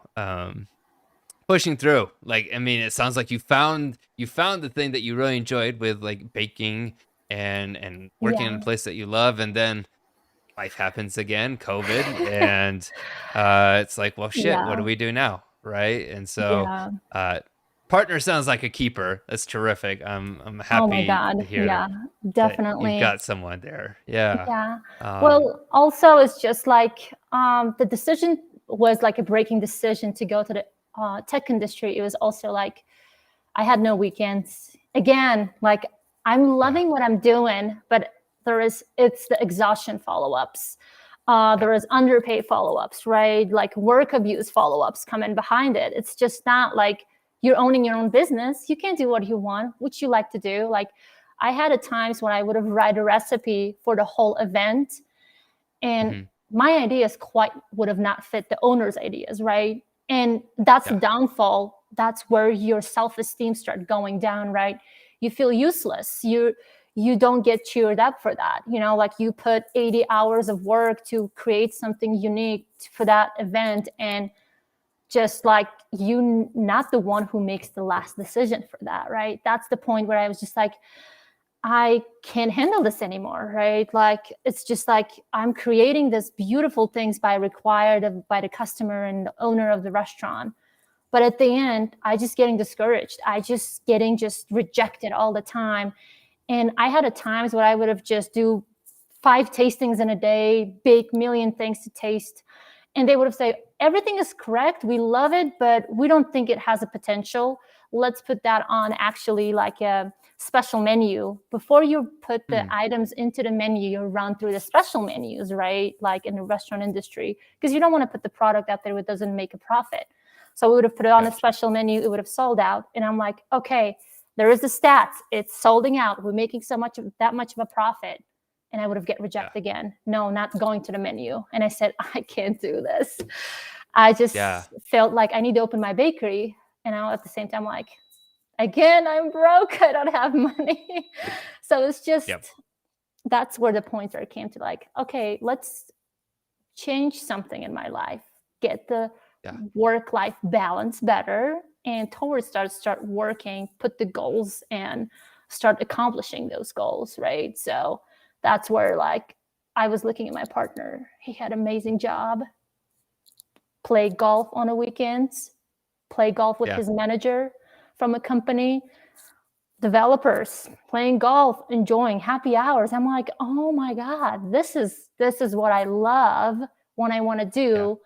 pushing through. Like, I mean, it sounds like you found the thing that you really enjoyed with like baking and working in a Yeah. place that you love, and then life happens again, COVID, and it's like, well, shit, what do Yeah. we do now, right? And so, Yeah. uh, partner sounds like a keeper. That's terrific. I'm Oh my happy to God. hear Yeah, that you've definitely. got someone there. Yeah. Yeah. Um, Well, also it's just like the decision was like a breaking decision to go to the tech industry. It was also like I had no weekends. Again, like I'm yeah. loving what I'm doing, but it's the exhaustion follow-ups. Yeah. There is underpay follow-ups, right? Like work abuse follow-ups coming behind it. It's just not like you're owning your own business. You can't do what you want, what you like to do. Like I had at times when I would have write a recipe for the whole event, and Mhm. my ideas quite would have not fit the owner's ideas, right? And that's the Yeah. downfall. That's where your self-esteem start going down, right? You feel useless. You don't get cheered up for that. Like you put 80 hours of work to create something unique for that event, and just like you not the one who makes the last decision for that, right? That's the point where I was just like, I can't handle this anymore, right? Like it's just like I'm creating this beautiful things by the customer and the owner of the restaurant. But at the end, I just getting discouraged. I just getting just rejected all the time. And I had at times where I would have just do 5 tastings in a day, bake million things to taste. And they would have said, everything is correct. We love it, but we don't think it has a potential. Let's put that on actually like a special menu. Before you put the Mm. items into the menu, you run through the special menus, right? Like in the restaurant industry, because you don't want to put the product out there that doesn't make a profit. So we would have put it on a Gotcha. special menu. It would have sold out. And I'm like, okay, there is the stats. It's solding out. We're making that much of a profit. And I would have get Yeah. rejected again. No, not going to the menu. And I said, I can't do this. I Yeah. just felt like I need to open my bakery. And I, at the same time, like, again, I'm broke. I don't have money. So it's just, Yep. that's where the point where it came to like, okay, let's change something in my life, get the Yeah. work-life balance better, and towards start working, put the goals and start accomplishing those goals, right? So that's where like I was looking at my partner. He had an amazing job, play golf on the weekends, play golf with Yeah. his manager from a company, developers playing golf, enjoying happy hours. I'm like, oh my God, this is what I love, what I want to Yeah. do.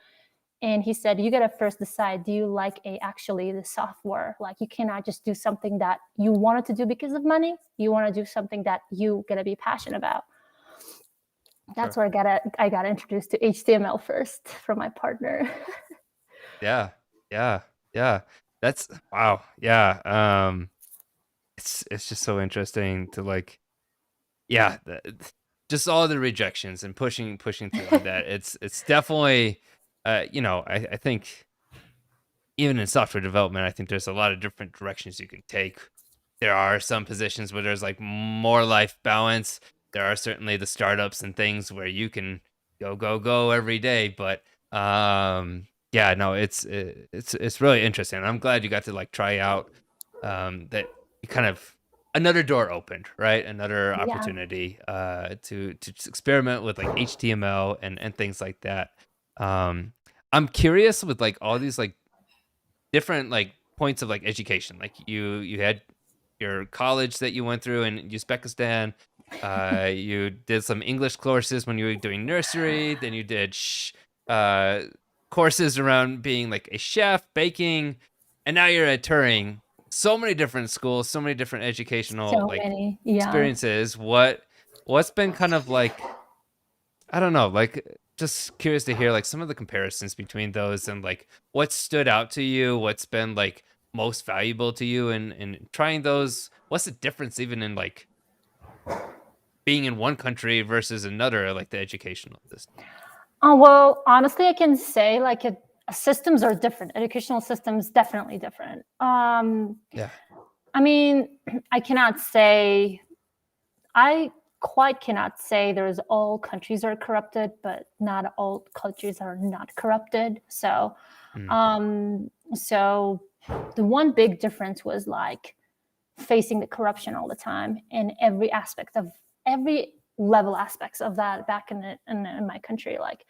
And he said, you got to first decide, do you like actually the software? Like you cannot just do something that you wanted to do because of money. You want to do something that you got to be passionate about. That's Sure. where I got introduced to HTML first from my partner. Yeah. Yeah. Yeah. That's wow. Yeah. It's just so interesting to like, yeah, just all the rejections and pushing through that. It's definitely, I think even in software development, I think there's a lot of different directions you can take. There are some positions where there's like more life balance. There are certainly the startups and things where you can go every day. But yeah, no, it's really interesting. I'm glad you got to like try out that you kind of another door opened, right? Another Yeah. opportunity to just experiment with like HTML and things like that. I'm curious with like all these like different like points of like education. Like you had your college that you went through in Uzbekistan. You did some English courses when you were doing nursery. Then you did uh, courses around being like a chef, baking, and now you're at Turing. so many different schools, so many different educational So like many. Yeah. experiences. What's been kind of like, I don't know, like just curious to hear like some of the comparisons between those and like what stood out to you, what's been like most valuable to you in trying those. What's the difference even in like being in one country versus another, like the educational system? Oh, well, honestly, I can say like systems are different. Educational systems definitely different. Yeah. I mean, I cannot say I quite cannot say there's all countries are corrupted, but not all countries are not corrupted. Mm. So the one big difference was like facing the corruption all the time in every aspect of every level aspects of that back in my country. Like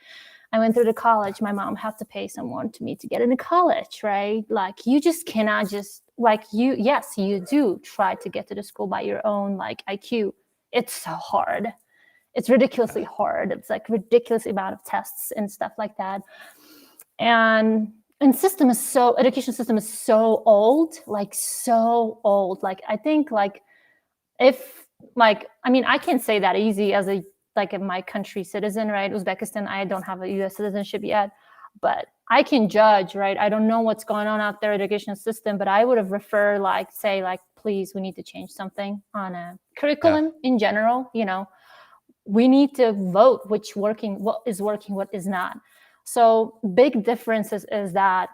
I went through the college, my mom had to pay someone to me to get into college, right? Like you just cannot just like yes, you do try to get to the school by your own like IQ. It's so hard. It's ridiculously hard. It's like ridiculous amount of tests and stuff like that. And education system is so old, like so old. Like I think like if like I mean I can't say that easy as a like in my country citizen, right? Uzbekistan, I don't have a US citizenship yet, but I can judge, right? I don't know what's going on out there education system, but I would have referred like say like please we need to change something on a Yeah. curriculum in general, we need to vote what is working, what is not. So big differences is that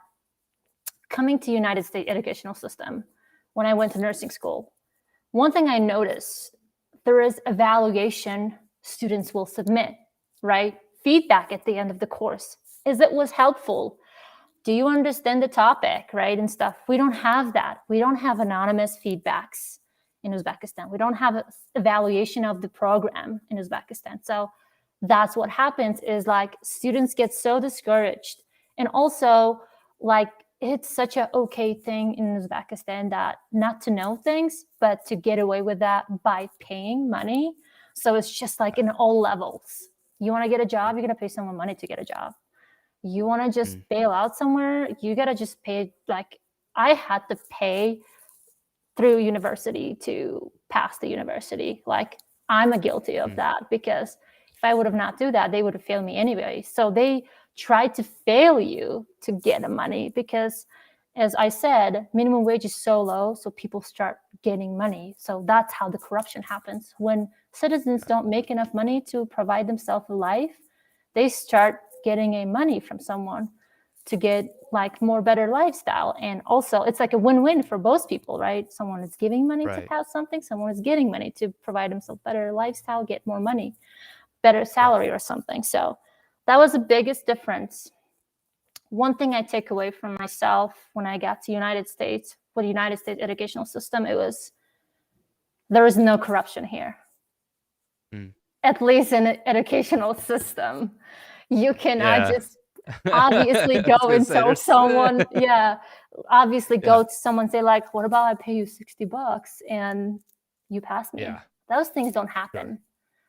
coming to United States educational system, when I went to nursing school, one thing I noticed, there is evaluation students will submit, right? Feedback at the end of the course. Is it was helpful? Do you understand the topic, right? And stuff. We don't have that. We don't have anonymous feedbacks in Uzbekistan. We don't have an evaluation of the program in Uzbekistan. So that's what happens is like students get so discouraged. And also like it's such a okay thing in Uzbekistan that not to know things, but to get away with that by paying money. So it's just like in all levels. You want to get a job, you're going to pay someone money to get a job. You want to just bail out somewhere, you got to just pay. Like I had to pay through university to pass the university. Like I'm guilty of that because if I would have not do that, they would have failed me anyway. So they try to fail you to get the money because as I said, minimum wage is so low, so people start getting money. So that's how the corruption happens. When citizens don't make enough money to provide themselves a life, they start getting a money from someone to get like more better lifestyle. And also it's like a win-win for both people, right? Someone is giving money to pass something, someone is getting money to provide themselves better lifestyle, get more money, better salary or something. So that was the biggest difference. One thing I take away from myself when I got to United States with the United States educational system, it was there is no corruption here. At least in an educational system. You cannot just obviously go and tell someone, obviously go to someone, say like, what about I pay you $60 and you pass me? Yeah. Those things don't happen,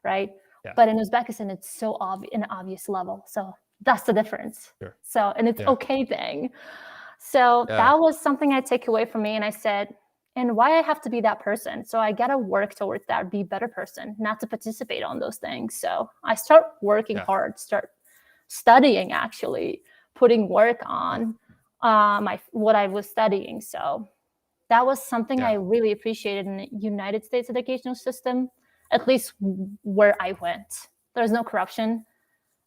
right? Yeah. But in Uzbekistan, it's so an obvious level. So that's the difference. So, and it's okay thing. So that was something I take away from me. And I said, and why I have to be that person. So I got to work towards that, be a better person, not to participate on those things. So I start working hard, start studying, actually putting work on what I was studying. So that was something I really appreciated in the United States educational system, at least where I went. There's no corruption.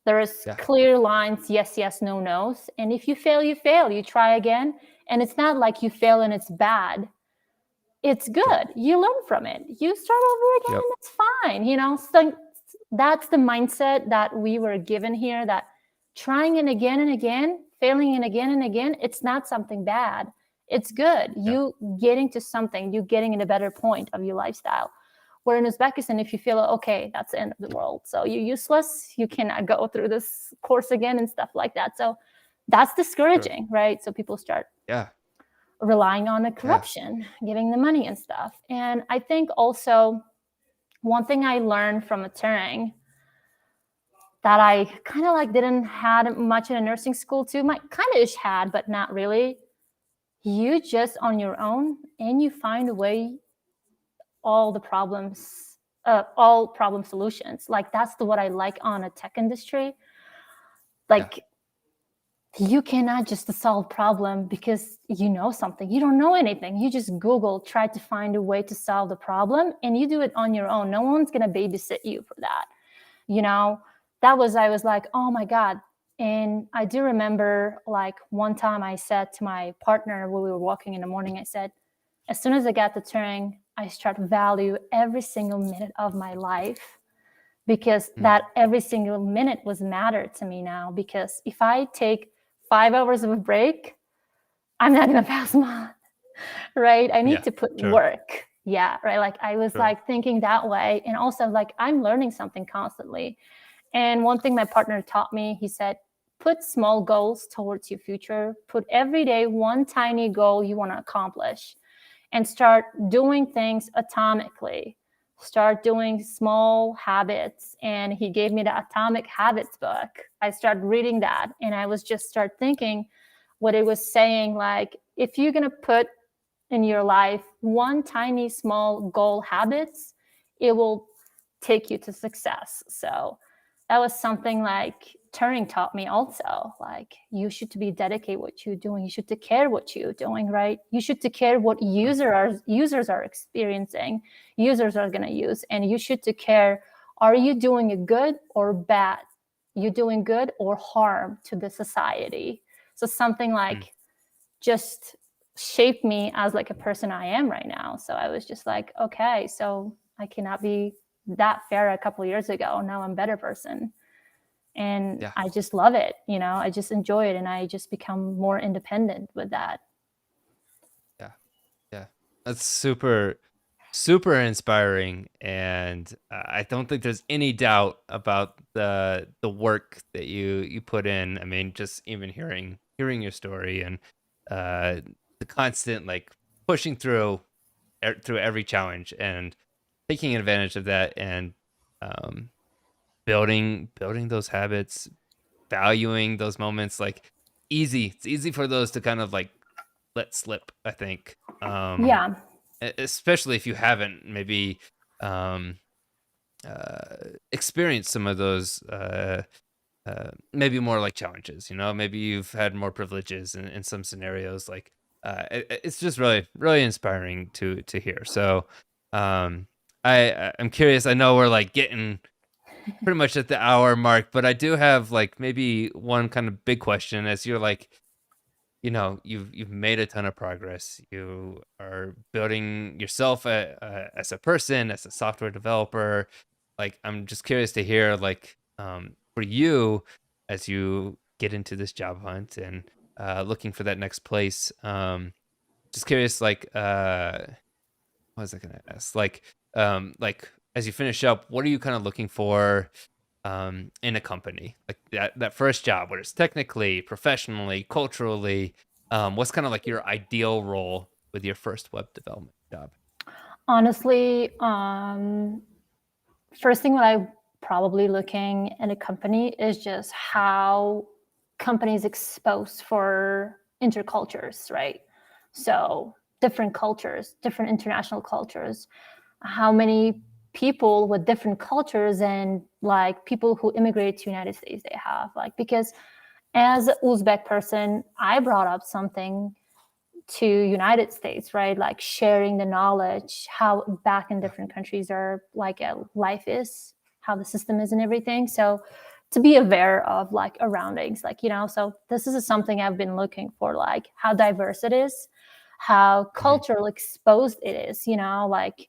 There is clear lines, yes, yes, no, no's. And if you fail, you fail. You try again. And it's not like you fail and it's bad. It's good. You learn from it. You start over again and it's fine. So that's the mindset that we were given here, that trying it again and again, failing it again and again, it's not something bad. It's good. You getting to something, you getting in a better point of your lifestyle. Where in Uzbekistan, if you feel, okay, that's the end of the world. So you're useless. You cannot go through this course again and stuff like that. So that's discouraging, right? So people start relying on the corruption, giving the money and stuff. And I think also one thing I learned from a Turing that I kind of like didn't had much in a nursing school too, kind of had, but not really. you just on your own and you find a way, all the problems, all problem solutions. Like that's what I like on a tech industry. Yeah. Like you cannot just solve problem because you know something. You don't know anything. You just Google, try to find a way to solve the problem, and you do it on your own. No one's gonna babysit you for that. You know, I was like, oh my God. And I do remember like one time I said to my partner when we were walking in the morning, I said, as soon as I got to Turing, I start to value every single minute of my life, because that every single minute was matter to me now. Because if I take 5 hours of a break, I'm not gonna pass them on, right? I need to put sure. work. Yeah, right. Like I was like thinking that way. And also like I'm learning something constantly. And one thing my partner taught me, he said, put small goals towards your future. Put every day one tiny goal you want to accomplish and start doing things atomically. Start doing small habits. And he gave me the Atomic Habits book. I started reading that and I was just start thinking what it was saying, like, if you're going to put in your life one tiny small goal habits, it will take you to success. So that was something like Turing taught me also. Like you should to be dedicated what you're doing. You should to care what you're doing, right? You should to care what users are experiencing, users are going to use, and you should to care, are you doing it good or bad? You doing good or harm to the society? So something like just shaped me as like a person I am right now. So I was just like, okay, so I cannot be that fair a couple of years ago. Now I'm a better person. And I just love it. You know, I just enjoy it. And I just become more independent with that. Yeah. Yeah. That's super, super inspiring. And I don't think there's any doubt about the work that you put in. I mean, just even hearing your story and the constant like pushing through every challenge and taking advantage of that, and building those habits, valuing those moments. Like it's easy for those to kind of like let slip, I think. Yeah. Especially if you haven't maybe experienced some of those maybe more like challenges, maybe you've had more privileges in some scenarios. Like it's just really, really inspiring to hear. So I'm curious. I know we're like getting pretty much at the hour mark, but I do have like maybe one kind of big question. As you're like, you've made a ton of progress. You are building yourself as a person, as a software developer. Like, I'm just curious to hear, like, for you, as you get into this job hunt and looking for that next place. Just curious, like, what was I gonna ask? Like as you finish up, what are you kind of looking for in a company? Like that first job, whether it's technically, professionally, culturally, what's kind of like your ideal role with your first web development job? Honestly, first thing what I probably looking in a company is just how companies exposed for intercultures, right? So different cultures, different international cultures, how many people with different cultures and like people who immigrated to United States they have. Like, because as an Uzbek person, I brought up something to United States, right? Like sharing the knowledge, how back in different countries are like life is, how the system is and everything. So to be aware of like surroundings, like, so this is something I've been looking for, like how diverse it is, how cultural exposed it is, like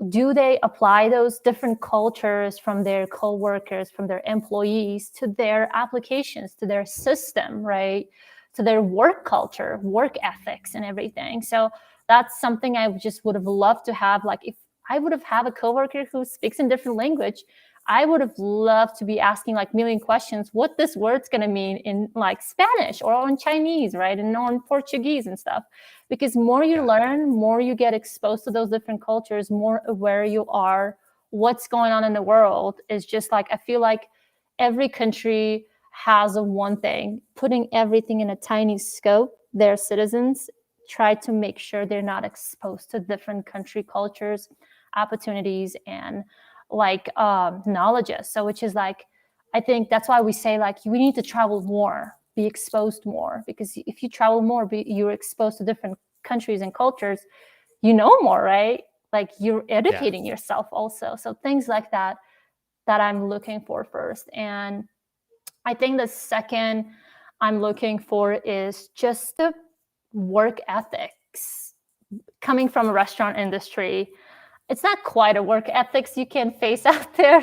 do they apply those different cultures from their co-workers, from their employees to their applications, to their system, right? To their work culture, work ethics and everything. So that's something I just would have loved to have. Like if I would have had a coworker who speaks in different language, I would have loved to be asking like million questions, what this word's going to mean in like Spanish or in Chinese, right? And on Portuguese and stuff. Because more you learn, more you get exposed to those different cultures, more aware you are what's going on in the world. Is just like, I feel like every country has a one thing, putting everything in a tiny scope. Their citizens try to make sure they're not exposed to different country cultures, opportunities, and like knowledges. So which is like, I think that's why we say like we need to travel more, be exposed more, because if you travel more, you're exposed to different countries and cultures, you know more, right? Like you're Yeah. educating yourself also. So things like that I'm looking for first. And I think the second I'm looking for is just the work ethics. Coming from a restaurant industry, it's not quite a work ethics you can face out there,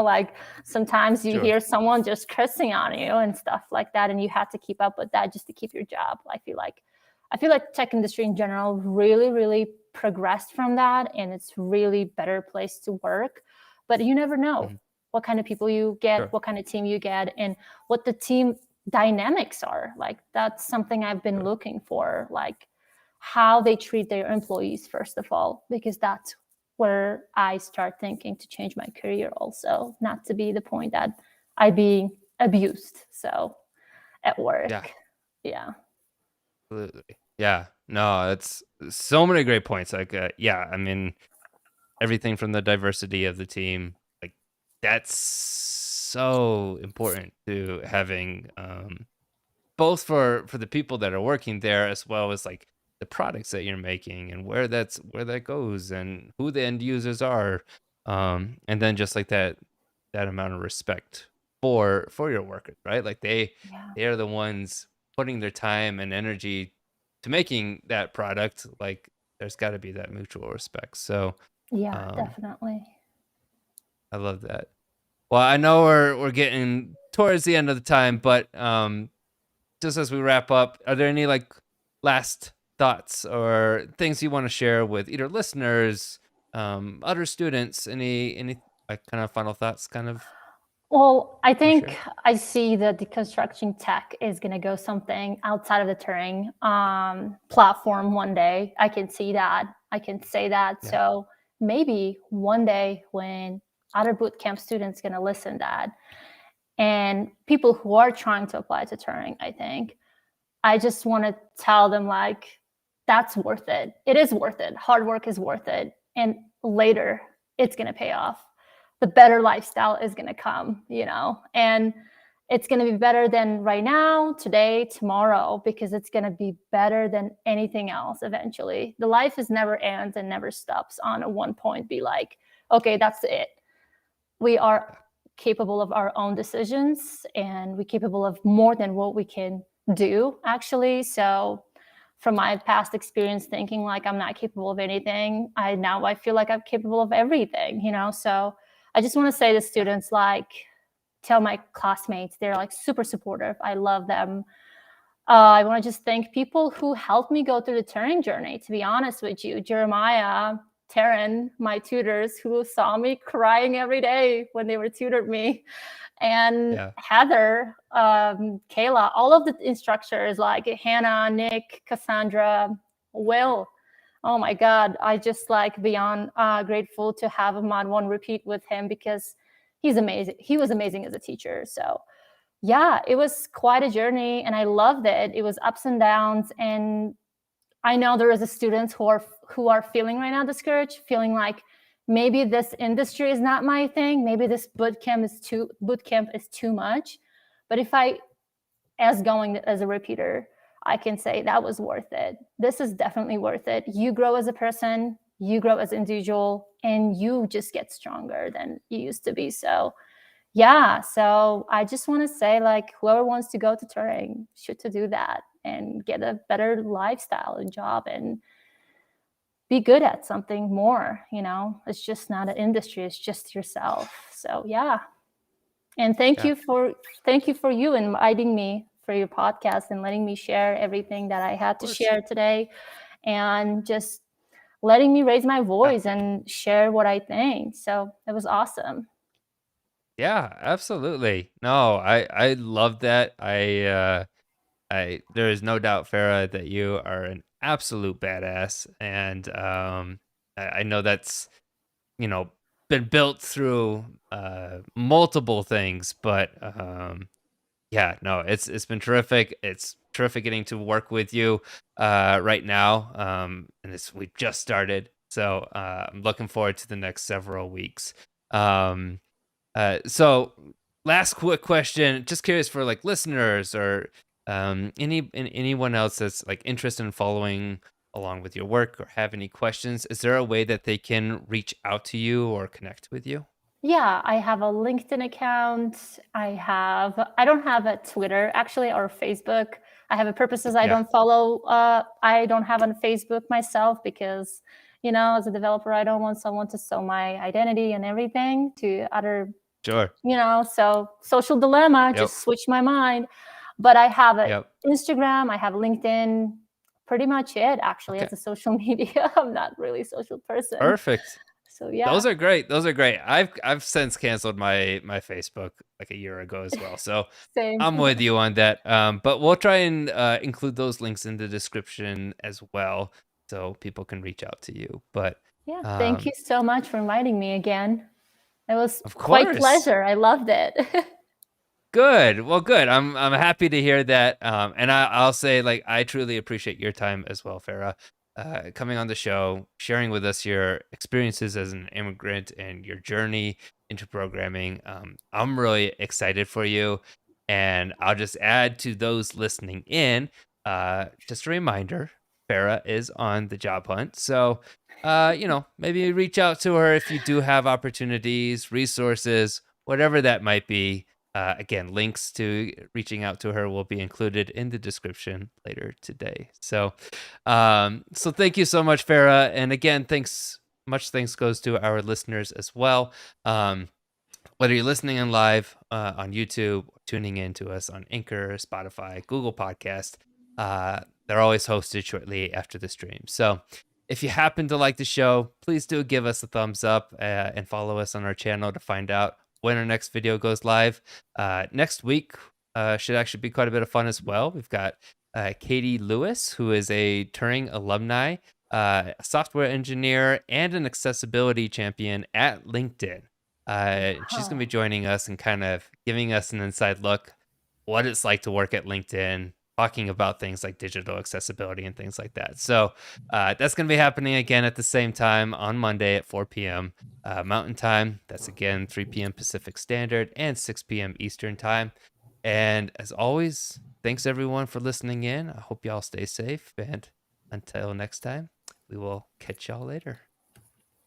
like sometimes you Sure. hear someone just cursing on you and stuff like that, and you have to keep up with that just to keep your job. I feel like tech industry in general really, really progressed from that, and it's really better place to work. But you never know Mhm. what kind of people you get, Sure. what kind of team you get, and what the team dynamics are. Like that's something I've been Sure. looking for, like how they treat their employees, first of all, because that's where I start thinking to change my career also, not to be the point that I be abused. So at Yeah. work. Yeah. Absolutely. Yeah. No, it's so many great points. Like, yeah, I mean, everything from the diversity of the team, like that's so important to having, both for the people that are working there as well as like the products that you're making and where that goes and who the end users are, and then just like that amount of respect for your workers, right? Like Yeah. they are the ones putting their time and energy to making that product. Like there's got to be that mutual respect. So Yeah, um definitely. I love that. Well, I know we're getting towards the end of the time, but just as we wrap up, are there any like last thoughts or things you want to share with either listeners, other students, any like kind of final thoughts kind of Well, I want to think share? I see that deconstructing tech is going to go something outside of the Turing platform one day. I can see that. I can say that. Yeah. So maybe one day when other bootcamp students going to listen to that, and people who are trying to apply to Turing, I think I just want to tell them like that's worth it. It is worth it. Hard work is worth it, and later it's going to pay off. The better lifestyle is going to come, and it's going to be better than right now, today, tomorrow, because it's going to be better than anything else eventually. The life is never ends and never stops on a one point be like, okay, that's it. We are capable of our own decisions, and we're capable of more than what we can do actually. So from my past experience thinking like I'm not capable of anything, I feel like I'm capable of everything, so I just want to say to students, like, tell my classmates, they're like super supportive, I love them. I want to just thank people who helped me go through the Turing journey. To be honest with you, Jeremiah, Taryn, my tutors, who saw me crying every day when they were tutored me, and Yeah. Heather, Kayla, all of the instructors like Hannah, Nick, Cassandra, Will. Oh my God, I just like beyond grateful to have a Mod 1 repeat with him because he's amazing. He was amazing as a teacher. So yeah, it was quite a journey and I loved it. It was ups and downs. And I know there is a students who are feeling right now discouraged, feeling like maybe this industry is not my thing. Maybe this boot camp is too much. But if I, as going as a repeater, I can say that was worth it. This is definitely worth it. You grow as a person, you grow as an individual, and you just get stronger than you used to be. So yeah, so I just want to say, like, whoever wants to go to Turing should to do that and get a better lifestyle and job and be good at something more. It's just not an industry; it's just yourself. So yeah, and thank Yeah. you for you inviting me for your podcast and letting me share everything that I Of had to course. share today, and just letting me raise my Yeah. voice and share what I think. So it was awesome. Yeah, absolutely. No, I love that. I there is no doubt, Farah, that you are an absolute badass, and I know that's you know been built through multiple things, but Yeah, no, it's been terrific. It's terrific getting to work with you right now. And we've just started. So I'm looking forward to the next several weeks. Um, so last quick question, just curious for like listeners or anyone else that's like interested in following along with your work or have any questions, is there a way that they can reach out to you or connect with you? Yeah, I have a LinkedIn account. I don't have a Twitter actually or Facebook. I have a purposes I Yeah, don't follow. I don't have on Facebook myself because, as a developer, I don't want someone to sell my identity and everything to other, sure. so social dilemma, Yep. just switch my mind. But I have a Yep. Instagram, I have LinkedIn, pretty much it actually Okay. as a social media. I'm not really a social person. Perfect. So yeah, Those are great. Those are great. I've since canceled my Facebook like a year ago as well. So same. I'm with you on that. But we'll try and include those links in the description as well, so people can reach out to you. But Yeah, thank you um, so much for inviting me again. It was of quite course, pleasure. I loved it. good. Well, good. I'm happy to hear that. And I'll say like I truly appreciate your time as well, Farah. Coming on the show, sharing with us your experiences as an immigrant and your journey into programming. I'm really excited for you. And I'll just add to those listening in, just a reminder, Farah is on the job hunt. So, maybe reach out to her if you do have opportunities, resources, whatever that might be. Again, links to reaching out to her will be included in the description later today. So thank you so much, Farah. And again, much thanks goes to our listeners as well. Whether you're listening in live on YouTube, or tuning in to us on Anchor, Spotify, Google Podcast, they're always hosted shortly after the stream. So if you happen to like the show, please do give us a thumbs up and follow us on our channel to find out when our next video goes live. Next week should actually be quite a bit of fun as well. We've got Katie Lewis, who is a Turing alumni, a software engineer, and an accessibility champion at LinkedIn. She's going to be Oh, joining us and kind of giving us an inside look what it's like to work at LinkedIn, talking about things like digital accessibility and things like that. So that's going to be happening again at the same time on Monday at 4 p.m. Mountain Time. That's again 3 p.m. Pacific Standard and 6 p.m. Eastern Time. And as always, thanks everyone for listening in. I hope y'all stay safe. And until next time, we will catch y'all later.